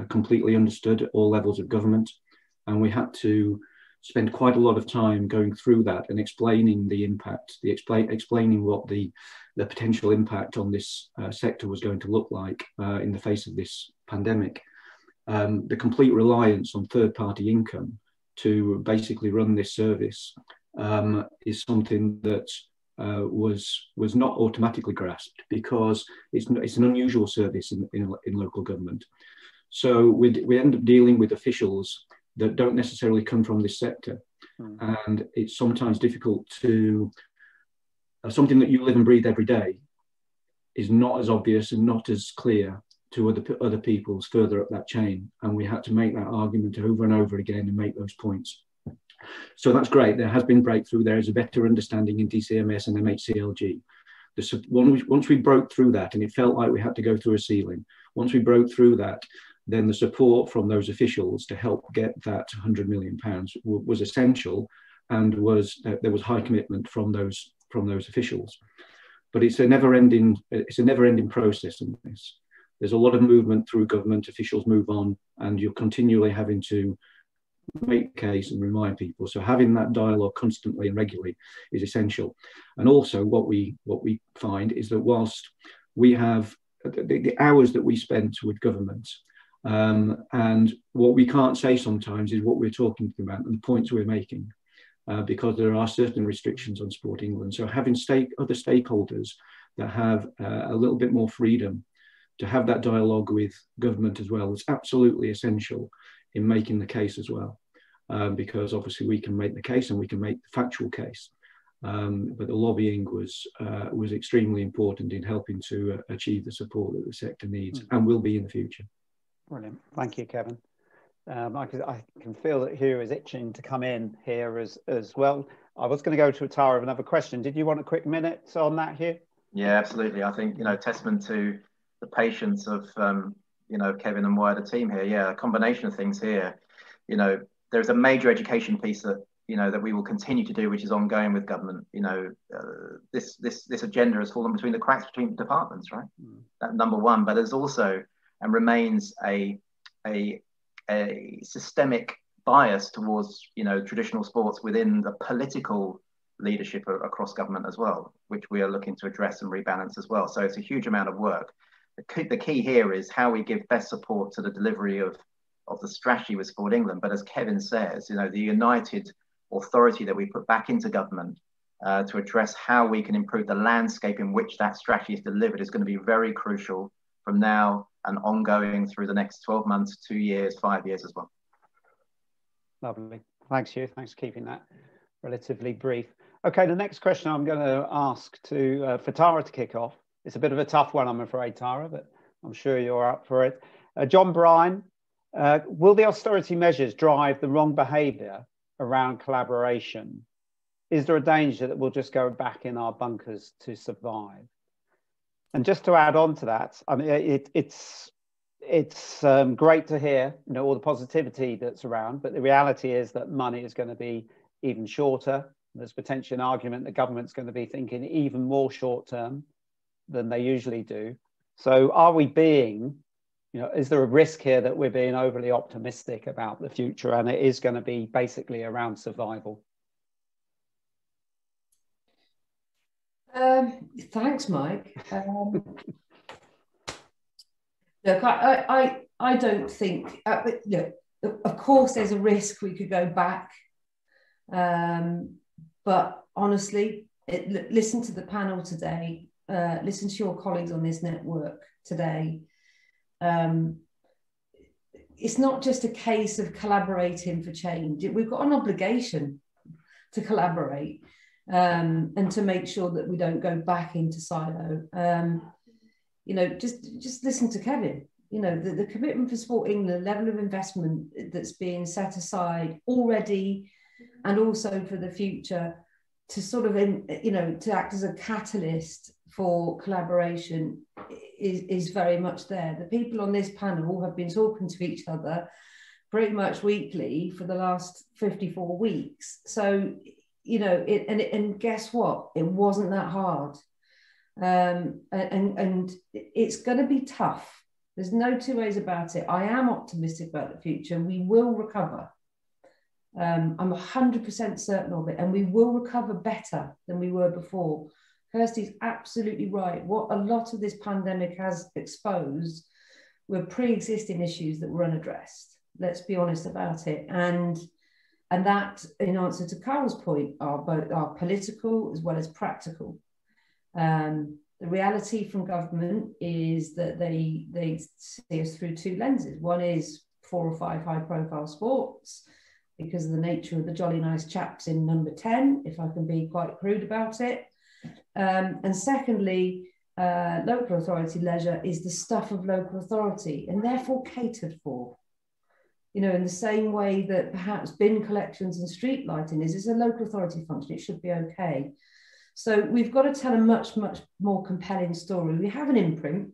completely understood at all levels of government. And we had to spend quite a lot of time going through that and explaining the impact, explaining what the potential impact on this sector was going to look like in the face of this pandemic. The complete reliance on third-party income to basically run this service is something that was not automatically grasped, because it's an unusual service in local government. So we end up dealing with officials that don't necessarily come from this sector. And it's sometimes difficult to, something that you live and breathe every day is not as obvious and not as clear to other people's further up that chain. And we had to make that argument over and over again and make those points. So that's great. There has been breakthrough. There is a better understanding in DCMS and MHCLG. Once we broke through that, and it felt like we had to go through a ceiling, once we broke through that, then the support from those officials to help get that £100 million was essential, and there was high commitment from those officials. But it's a never-ending process in this. There's a lot of movement through government. Officials move on, and you're continually having to make the case and remind people. So having that dialogue constantly and regularly is essential. And also what we find is that whilst we have the hours that we spend with government, and what we can't say sometimes is what we're talking about and the points we're making, because there are certain restrictions on Sport England. So having other stakeholders that have a little bit more freedom to have that dialogue with government as well is absolutely essential in making the case as well, because obviously we can make the case and we can make the factual case, but the lobbying was extremely important in helping to achieve the support that the sector needs and will be in the future. Brilliant, thank you, Kevin. I can feel that Hugh is itching to come in here as well. I was going to go to Tara with another question. Did you want a quick minute on that, Hugh? Yeah, absolutely. I think, testament to the patience of, Kevin and wider team here. Yeah, a combination of things here. There's a major education piece that, that we will continue to do, which is ongoing with government. This agenda has fallen between the cracks between departments, right? That number one, but there's also and remains a systemic bias towards, traditional sports within the political leadership across government as well, which we are looking to address and rebalance as well. So it's a huge amount of work. The key here is how we give best support to the delivery of the strategy with Sport England. But as Kevin says, the united authority that we put back into government to address how we can improve the landscape in which that strategy is delivered is going to be very crucial from now and ongoing through the next 12 months, 2 years, 5 years as well. Lovely. Thanks, Hugh. Thanks for keeping that relatively brief. Okay, the next question I'm going to ask for Tara to kick off. It's a bit of a tough one, I'm afraid, Tara, but I'm sure you're up for it. John Bryan, will the austerity measures drive the wrong behaviour around collaboration? Is there a danger that we'll just go back in our bunkers to survive? And just to add on to that, I mean, it's great to hear, all the positivity that's around, but the reality is that money is going to be even shorter. There's potentially an argument that government's going to be thinking even more short term than they usually do. So are we being, is there a risk here that we're being overly optimistic about the future and it is going to be basically around survival? Thanks, Mike. Look, I don't think, look, of course there's a risk we could go back, But honestly, listen to the panel today, listen to your colleagues on this network today. It's not just a case of collaborating for change. We've got an obligation to collaborate and to make sure that we don't go back into silo. You know, just listen to Kevin. You know, the commitment for Sport England, the level of investment that's being set aside already and also for the future to sort of, you know, to act as a catalyst for collaboration is very much there. The people on this panel have been talking to each other pretty much weekly for the last 54 weeks. So, you know, and guess what? It wasn't that hard. And it's going to be tough. There's no two ways about it. I am optimistic about the future. We will recover. I'm 100% certain of it, and we will recover better than we were before. Kirsty's absolutely right. What a lot of this pandemic has exposed were pre-existing issues that were unaddressed. Let's be honest about it. And that, in answer to Carol's point, are political as well as practical. The reality from government is that they see us through two lenses. One is 4 or 5 high-profile sports because of the nature of the jolly nice chaps in number 10, if I can be quite crude about it. And secondly, local authority leisure is the stuff of local authority and therefore catered for. You know, in the same way that perhaps bin collections and street lighting is a local authority function, it should be okay. So we've got to tell a much, much more compelling story. We have an imprint,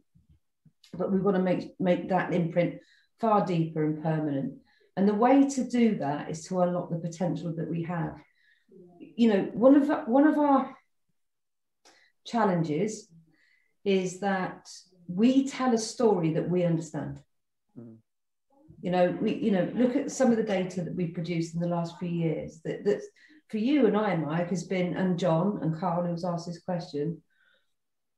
but we've got to make that imprint far deeper and permanent. And the way to do that is to unlock the potential that we have. You know, one of our challenges is that we tell a story that we understand. You know, look at some of the data that we've produced in the last few years. That for you and I, Mike, has been, and John and Carl, who was asked this question,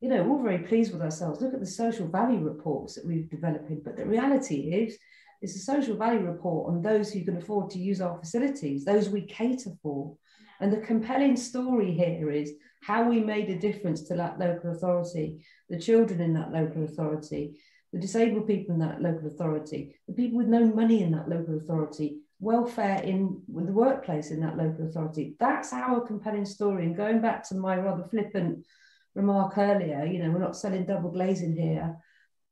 you know, we're all very pleased with ourselves. Look at the social value reports that we've developed. But the reality is, it's a social value report on those who can afford to use our facilities, those we cater for. And the compelling story here is how we made a difference to that local authority, the children in that local authority, the disabled people in that local authority, the people with no money in that local authority, welfare in the workplace in that local authority. That's our compelling story. And going back to my rather flippant remark earlier, you know, we're not selling double glazing here.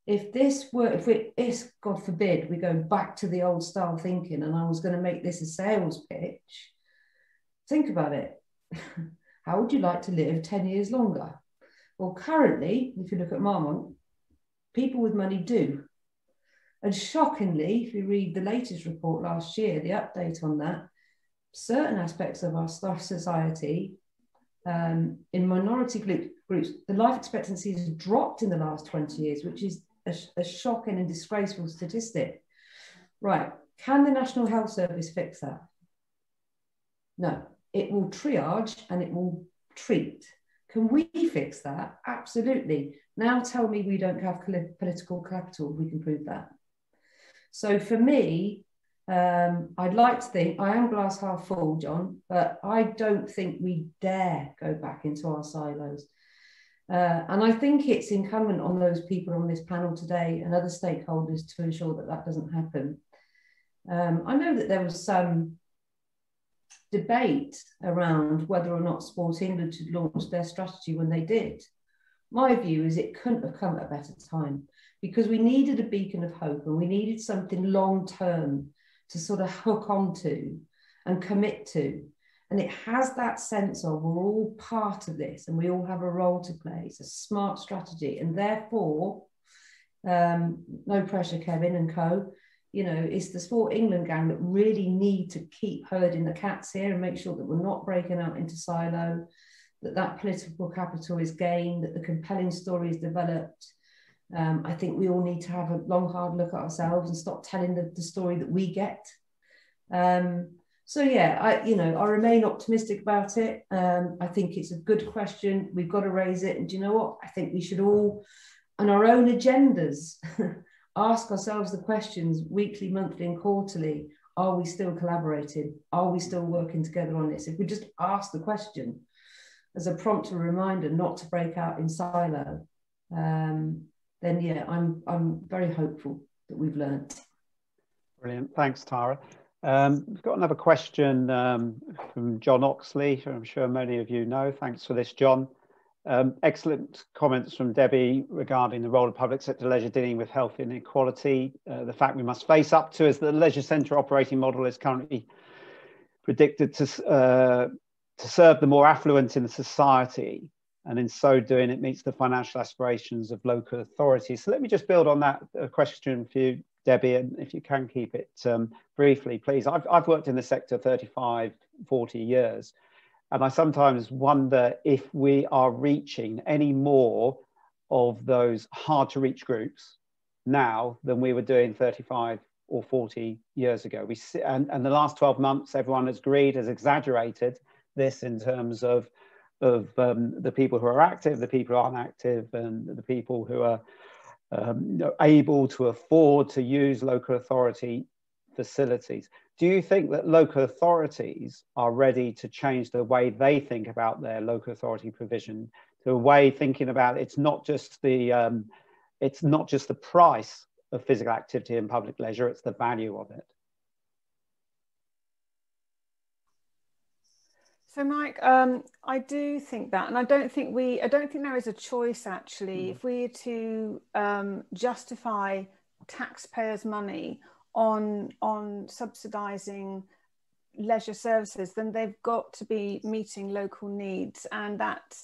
If God forbid, we go back to the old style thinking and I was going to make this a sales pitch, think about it. How would you like to live 10 years longer? Well, currently, if you look at Marmont, people with money do. And shockingly, if you read the latest report last year, the update on that, certain aspects of our society, in minority groups, the life expectancy has dropped in the last 20 years, which is a shocking and disgraceful statistic. Right, can the National Health Service fix that? No, it will triage and it will treat. Can we fix that? Absolutely. Now tell me we don't have political capital, we can prove that. So for me, I'd like to think, I am glass half full, John, but I don't think we dare go back into our silos. And I think it's incumbent on those people on this panel today and other stakeholders to ensure that that doesn't happen. I know that there was some debate around whether or not Sport England should launch their strategy when they did. My view is it couldn't have come at a better time because we needed a beacon of hope and we needed something long-term to sort of hook onto and commit to. And it has that sense of we're all part of this and we all have a role to play. It's a smart strategy. And therefore, no pressure, Kevin and co, you know, it's the Sport England gang that really need to keep herding the cats here and make sure that we're not breaking out into silo, that political capital is gained, that the compelling story is developed. I think we all need to have a long, hard look at ourselves and stop telling the story that we get. So yeah, I remain optimistic about it. I think it's a good question. We've got to raise it. And do you know what? I think we should all, on our own agendas, ask ourselves the questions weekly, monthly, and quarterly. are we still collaborating? Are we still working together on this? If we just ask the question as a prompt or reminder not to break out in silo, then yeah, I'm very hopeful that we've learned. Brilliant, thanks Tara. We've got another question from John Oxley, who I'm sure many of you know. Thanks for this, John. Excellent comments from Debbie regarding the role of public sector leisure dealing with health inequality. The fact we must face up to is that the leisure centre operating model is currently predicted to serve the more affluent in the society, and in so doing it meets the financial aspirations of local authorities. So let me just build on that question for you, Debbie, and if you can keep it briefly, please. I've worked in the sector 35, 40 years. And I sometimes wonder if we are reaching any more of those hard to reach groups now than we were doing 35 or 40 years ago. We see, and the last 12 months, everyone has agreed, has exaggerated this in terms of the people who are active, the people who aren't active, and the people who are able to afford to use local authority facilities. Do you think that local authorities are ready to change the way they think about their local authority provision, to a way thinking about it's not just the price of physical activity and public leisure, it's the value of it? So Mike, I do think that, and I don't think there is a choice actually. If we are to justify taxpayers' money on subsidising leisure services, then they've got to be meeting local needs, and that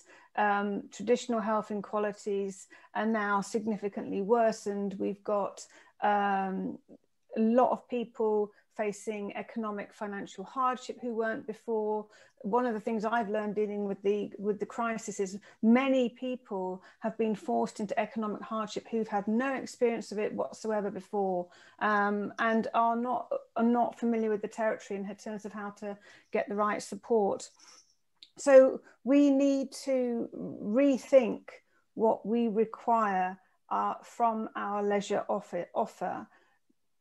traditional health inequalities are now significantly worsened. We've got a lot of people facing economic financial hardship who weren't before. One of the things I've learned dealing with the crisis is many people have been forced into economic hardship who've had no experience of it whatsoever before, and are not familiar with the territory in terms of how to get the right support. So we need to rethink what we require from our leisure offer.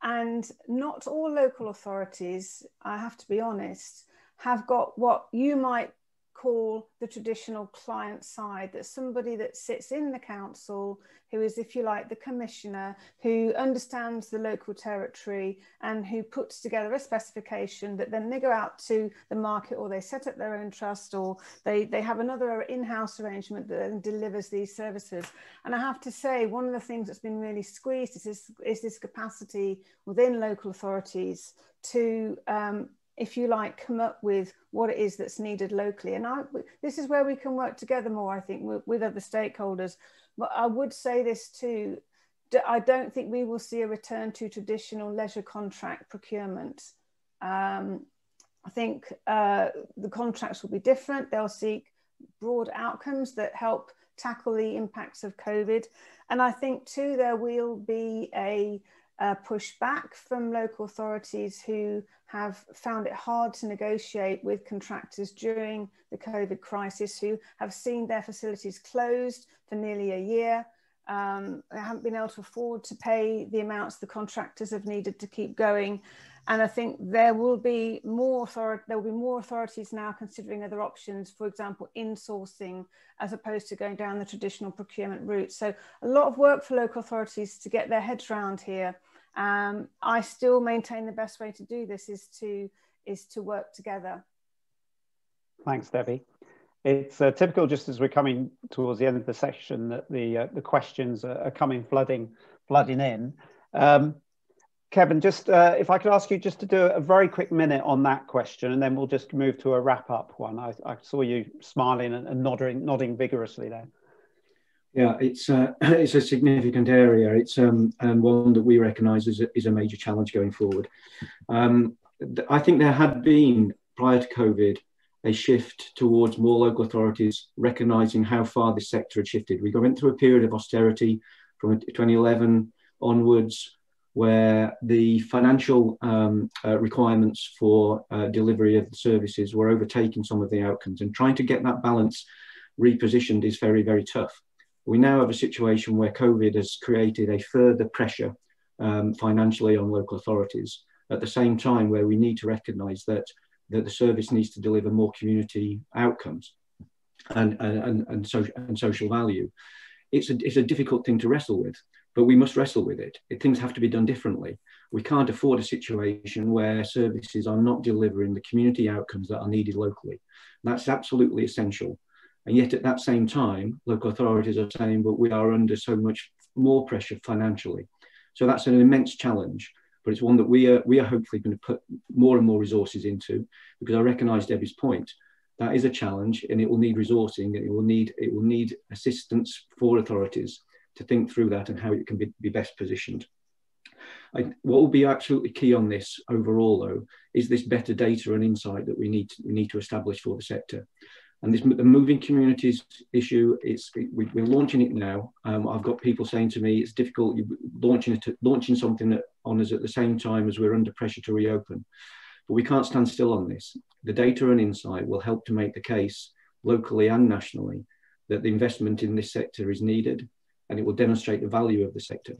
And not all local authorities, I have to be honest, have got what you might call the traditional client side. That's somebody that sits in the council, who is, if you like, the commissioner, who understands the local territory and who puts together a specification that then they go out to the market, or they set up their own trust, or they have another in-house arrangement that then delivers these services. And I have to say, one of the things that's been really squeezed is this capacity within local authorities to if you like, come up with what it is that's needed locally. And this is where we can work together more, I think, with other stakeholders. But I would say this too, I don't think we will see a return to traditional leisure contract procurement. I think the contracts will be different. They'll seek broad outcomes that help tackle the impacts of COVID. And I think too, there will be a pushback from local authorities who have found it hard to negotiate with contractors during the COVID crisis, who have seen their facilities closed for nearly a year. They haven't been able to afford to pay the amounts the contractors have needed to keep going. And I think there will be more authorities now considering other options, for example, insourcing, as opposed to going down the traditional procurement route. So a lot of work for local authorities to get their heads around here. I still maintain the best way to do this is to work together. Thanks, Debbie. It's typical, just as we're coming towards the end of the session, that the questions are coming flooding in. Kevin, just if I could ask you just to do a very quick minute on that question, and then we'll just move to a wrap-up one. I saw you smiling and nodding vigorously there. Yeah, it's a significant area. It's and one that we recognise is a major challenge going forward. I think there had been, prior to COVID, a shift towards more local authorities recognising how far this sector had shifted. We went through a period of austerity from 2011 onwards, where the financial requirements for delivery of the services were overtaking some of the outcomes, and trying to get that balance repositioned is very, very tough. We now have a situation where COVID has created a further pressure financially on local authorities, at the same time where we need to recognise that the service needs to deliver more community outcomes and social value. It's a difficult thing to wrestle with, but we must wrestle with it. Things have to be done differently. We can't afford a situation where services are not delivering the community outcomes that are needed locally. That's absolutely essential. And yet at that same time, local authorities are saying, but we are under so much more pressure financially. So that's an immense challenge, but it's one that we are hopefully going to put more and more resources into, because I recognise Debbie's point. That is a challenge, and it will need resourcing, and it will need assistance for authorities to think through that and how it can be best positioned. What will be absolutely key on this overall, though, is this better data and insight that we need to establish for the sector. And the moving communities issue, we're launching it now. I've got people saying to me it's difficult launching something on us at the same time as we're under pressure to reopen. But we can't stand still on this. The data and insight will help to make the case locally and nationally that the investment in this sector is needed, and it will demonstrate the value of the sector.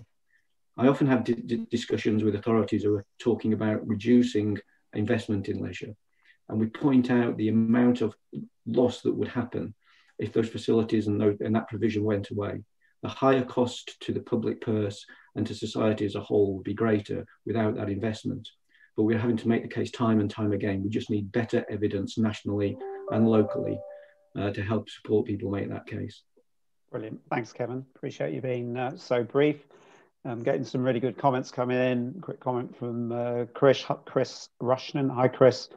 I often have discussions with authorities who are talking about reducing investment in leisure. And we point out the amount of loss that would happen if those facilities and that provision went away. The higher cost to the public purse and to society as a whole would be greater without that investment. But we're having to make the case time and time again. We just need better evidence nationally and locally to help support people make that case. Brilliant. Thanks, Kevin. Appreciate you being so brief. Getting some really good comments coming in. Quick comment from Chris Rushnan. Hi, Chris.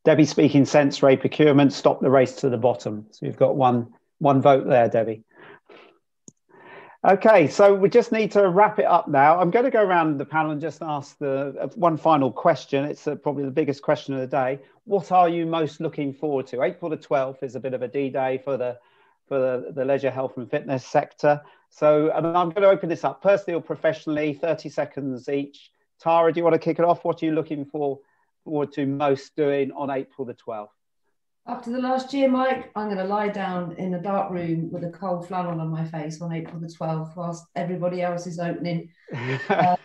Debbie speaking sense, Ray procurement, stop the race to the bottom. So you've got one vote there, Debbie. Okay, so we just need to wrap it up now. I'm going to go around the panel and just ask one final question. It's probably the biggest question of the day. What are you most looking forward to? April the 12th is a bit of a D-Day for the leisure, health and fitness sector. So I'm going to open this up personally or professionally, 30 seconds each. Tara, do you want to kick it off? What are you looking forward to most doing on April the 12th? After the last year, Mike, I'm going to lie down in a dark room with a cold flannel on my face on April the 12th whilst everybody else is opening. I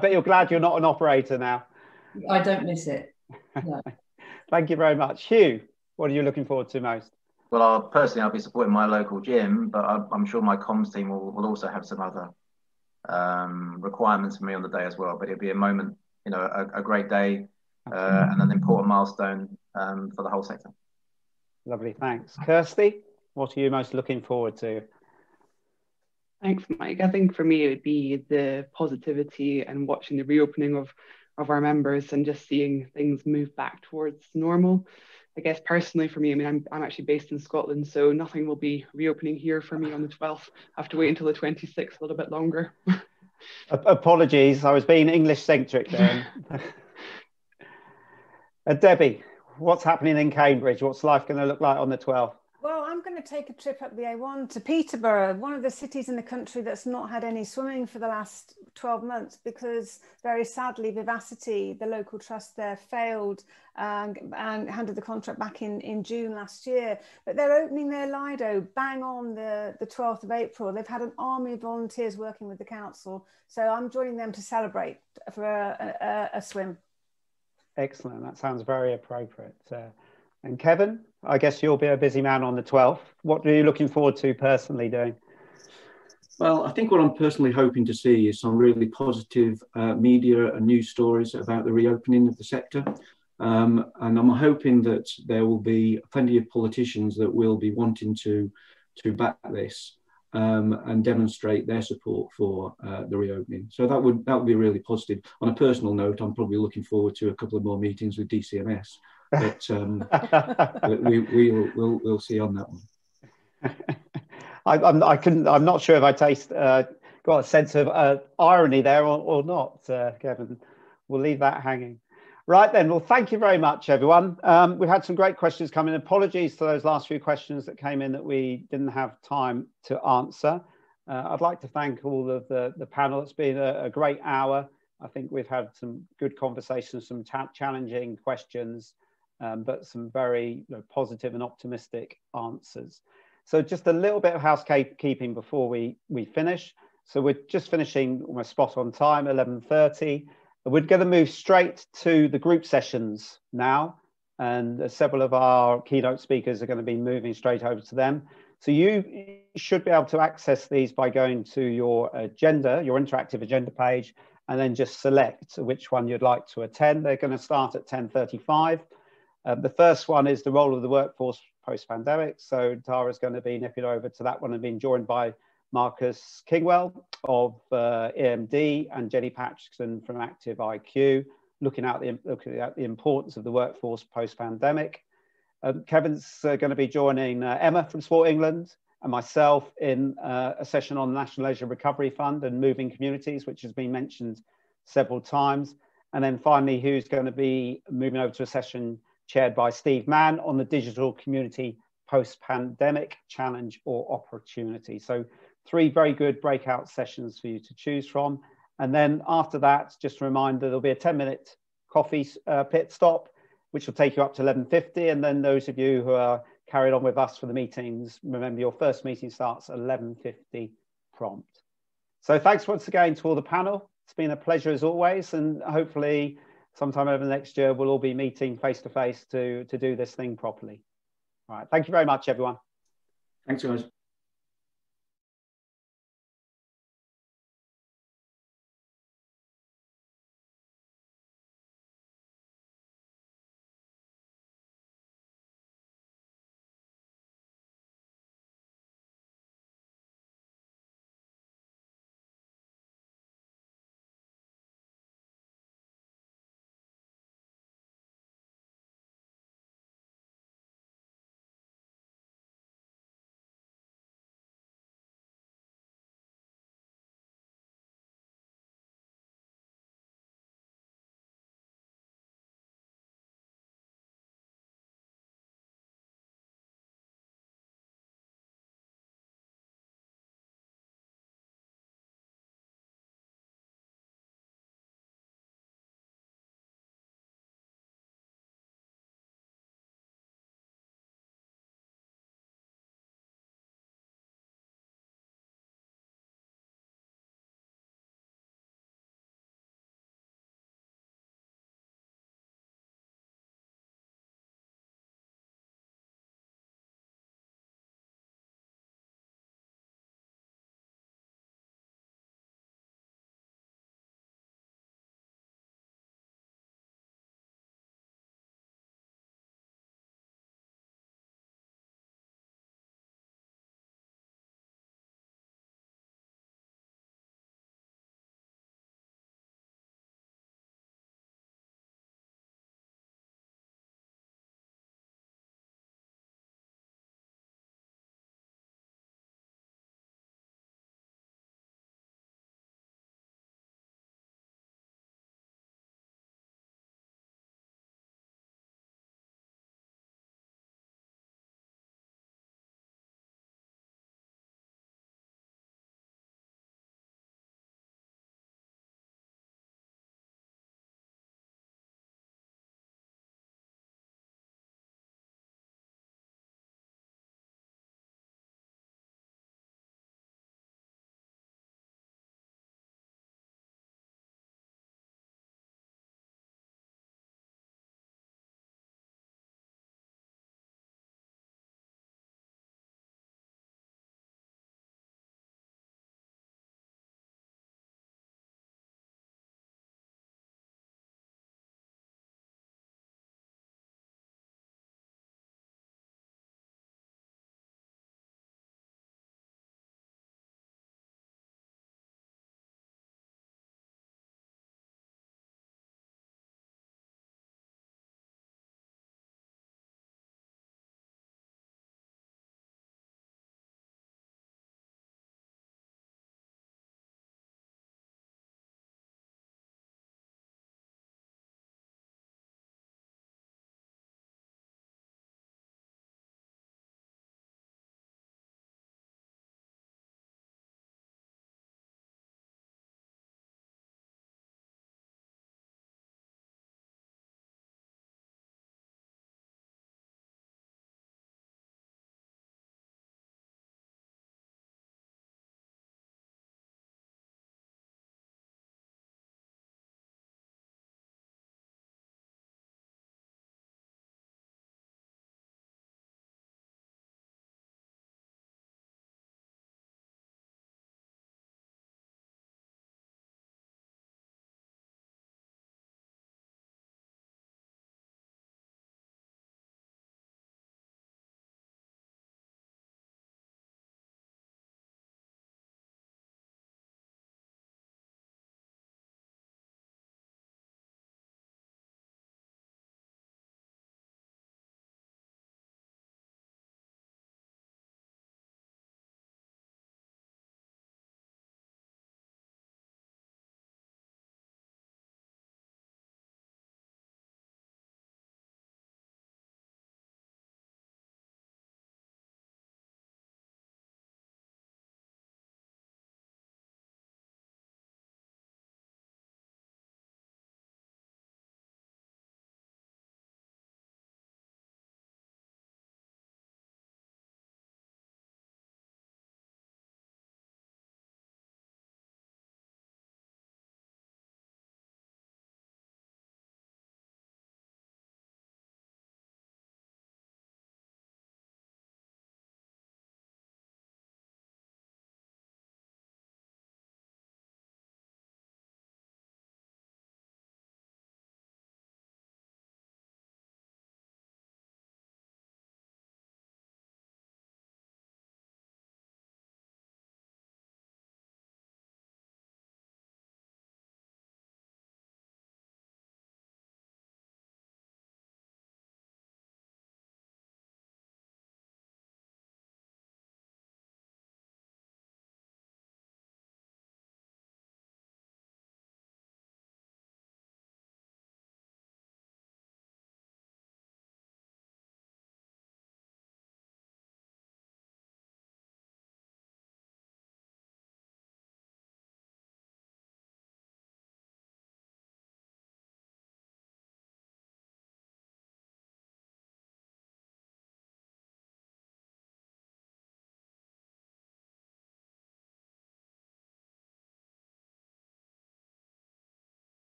bet you're glad you're not an operator now. I don't miss it. No. Thank you very much. Hugh, what are you looking forward to most? Well, personally, I'll be supporting my local gym, but I'm sure my comms team will also have some other requirements for me on the day as well. But it'll be a moment, you know, a great day and an important milestone for the whole sector. Lovely, thanks. Kirsty, what are you most looking forward to? Thanks, Mike. I think for me, it would be the positivity and watching the reopening of our members and just seeing things move back towards normal. I guess personally for me, I mean, I'm actually based in Scotland, so nothing will be reopening here for me on the 12th. I have to wait until the 26th, a little bit longer. Apologies, I was being English-centric then. Debbie, what's happening in Cambridge? What's life going to look like on the 12th? Well, I'm going to take a trip up the A1 to Peterborough, one of the cities in the country that's not had any swimming for the last 12 months because very sadly Vivacity, the local trust there, failed and handed the contract back in June last year. But they're opening their Lido bang on the 12th of April. They've had an army of volunteers working with the council. So I'm joining them to celebrate for a swim. Excellent. That sounds very appropriate. And Kevin, I guess you'll be a busy man on the 12th. What are you looking forward to personally doing? Well, I think what I'm personally hoping to see is some really positive media and news stories about the reopening of the sector. And I'm hoping that there will be plenty of politicians that will be wanting to back this and demonstrate their support for the reopening. So that would be really positive. On a personal note, I'm probably looking forward to a couple of more meetings with DCMS. But we'll see on that one. I'm not sure if I got a sense of irony there or not, Kevin. We'll leave that hanging. Right then, well, thank you very much, everyone. We've had some great questions come in. Apologies for those last few questions that came in that we didn't have time to answer. I'd like to thank all of the panel. It's been a great hour. I think we've had some good conversations, some challenging questions, but some very positive and optimistic answers. So just a little bit of housekeeping before we finish. So we're just finishing almost spot on time, 11:30. We're going to move straight to the group sessions now, and several of our keynote speakers are going to be moving straight over to them. So you should be able to access these by going to your agenda, your interactive agenda page, and then just select which one you'd like to attend. They're going to start at 10:35. The first one is the role of the workforce post-pandemic. So Tara's going to be nipping over to that one and being joined by Marcus Kingwell of EMD and Jenny Patrickson from Active IQ, looking at the importance of the workforce post-pandemic. Kevin's going to be joining Emma from Sport England and myself in a session on the National Leisure Recovery Fund and moving communities, which has been mentioned several times. And then finally, who's going to be moving over to a session chaired by Steve Mann on the digital community post-pandemic challenge or opportunity. So 3 very good breakout sessions for you to choose from. And then after that, just a reminder, there'll be a 10-minute coffee pit stop, which will take you up to 11:50. And then those of you who are carried on with us for the meetings, remember your first meeting starts at 11:50 prompt. So thanks once again to all the panel. It's been a pleasure as always, and hopefully sometime over the next year, we'll all be meeting face-to-face to do this thing properly. All right, thank you very much, everyone. Thanks, guys.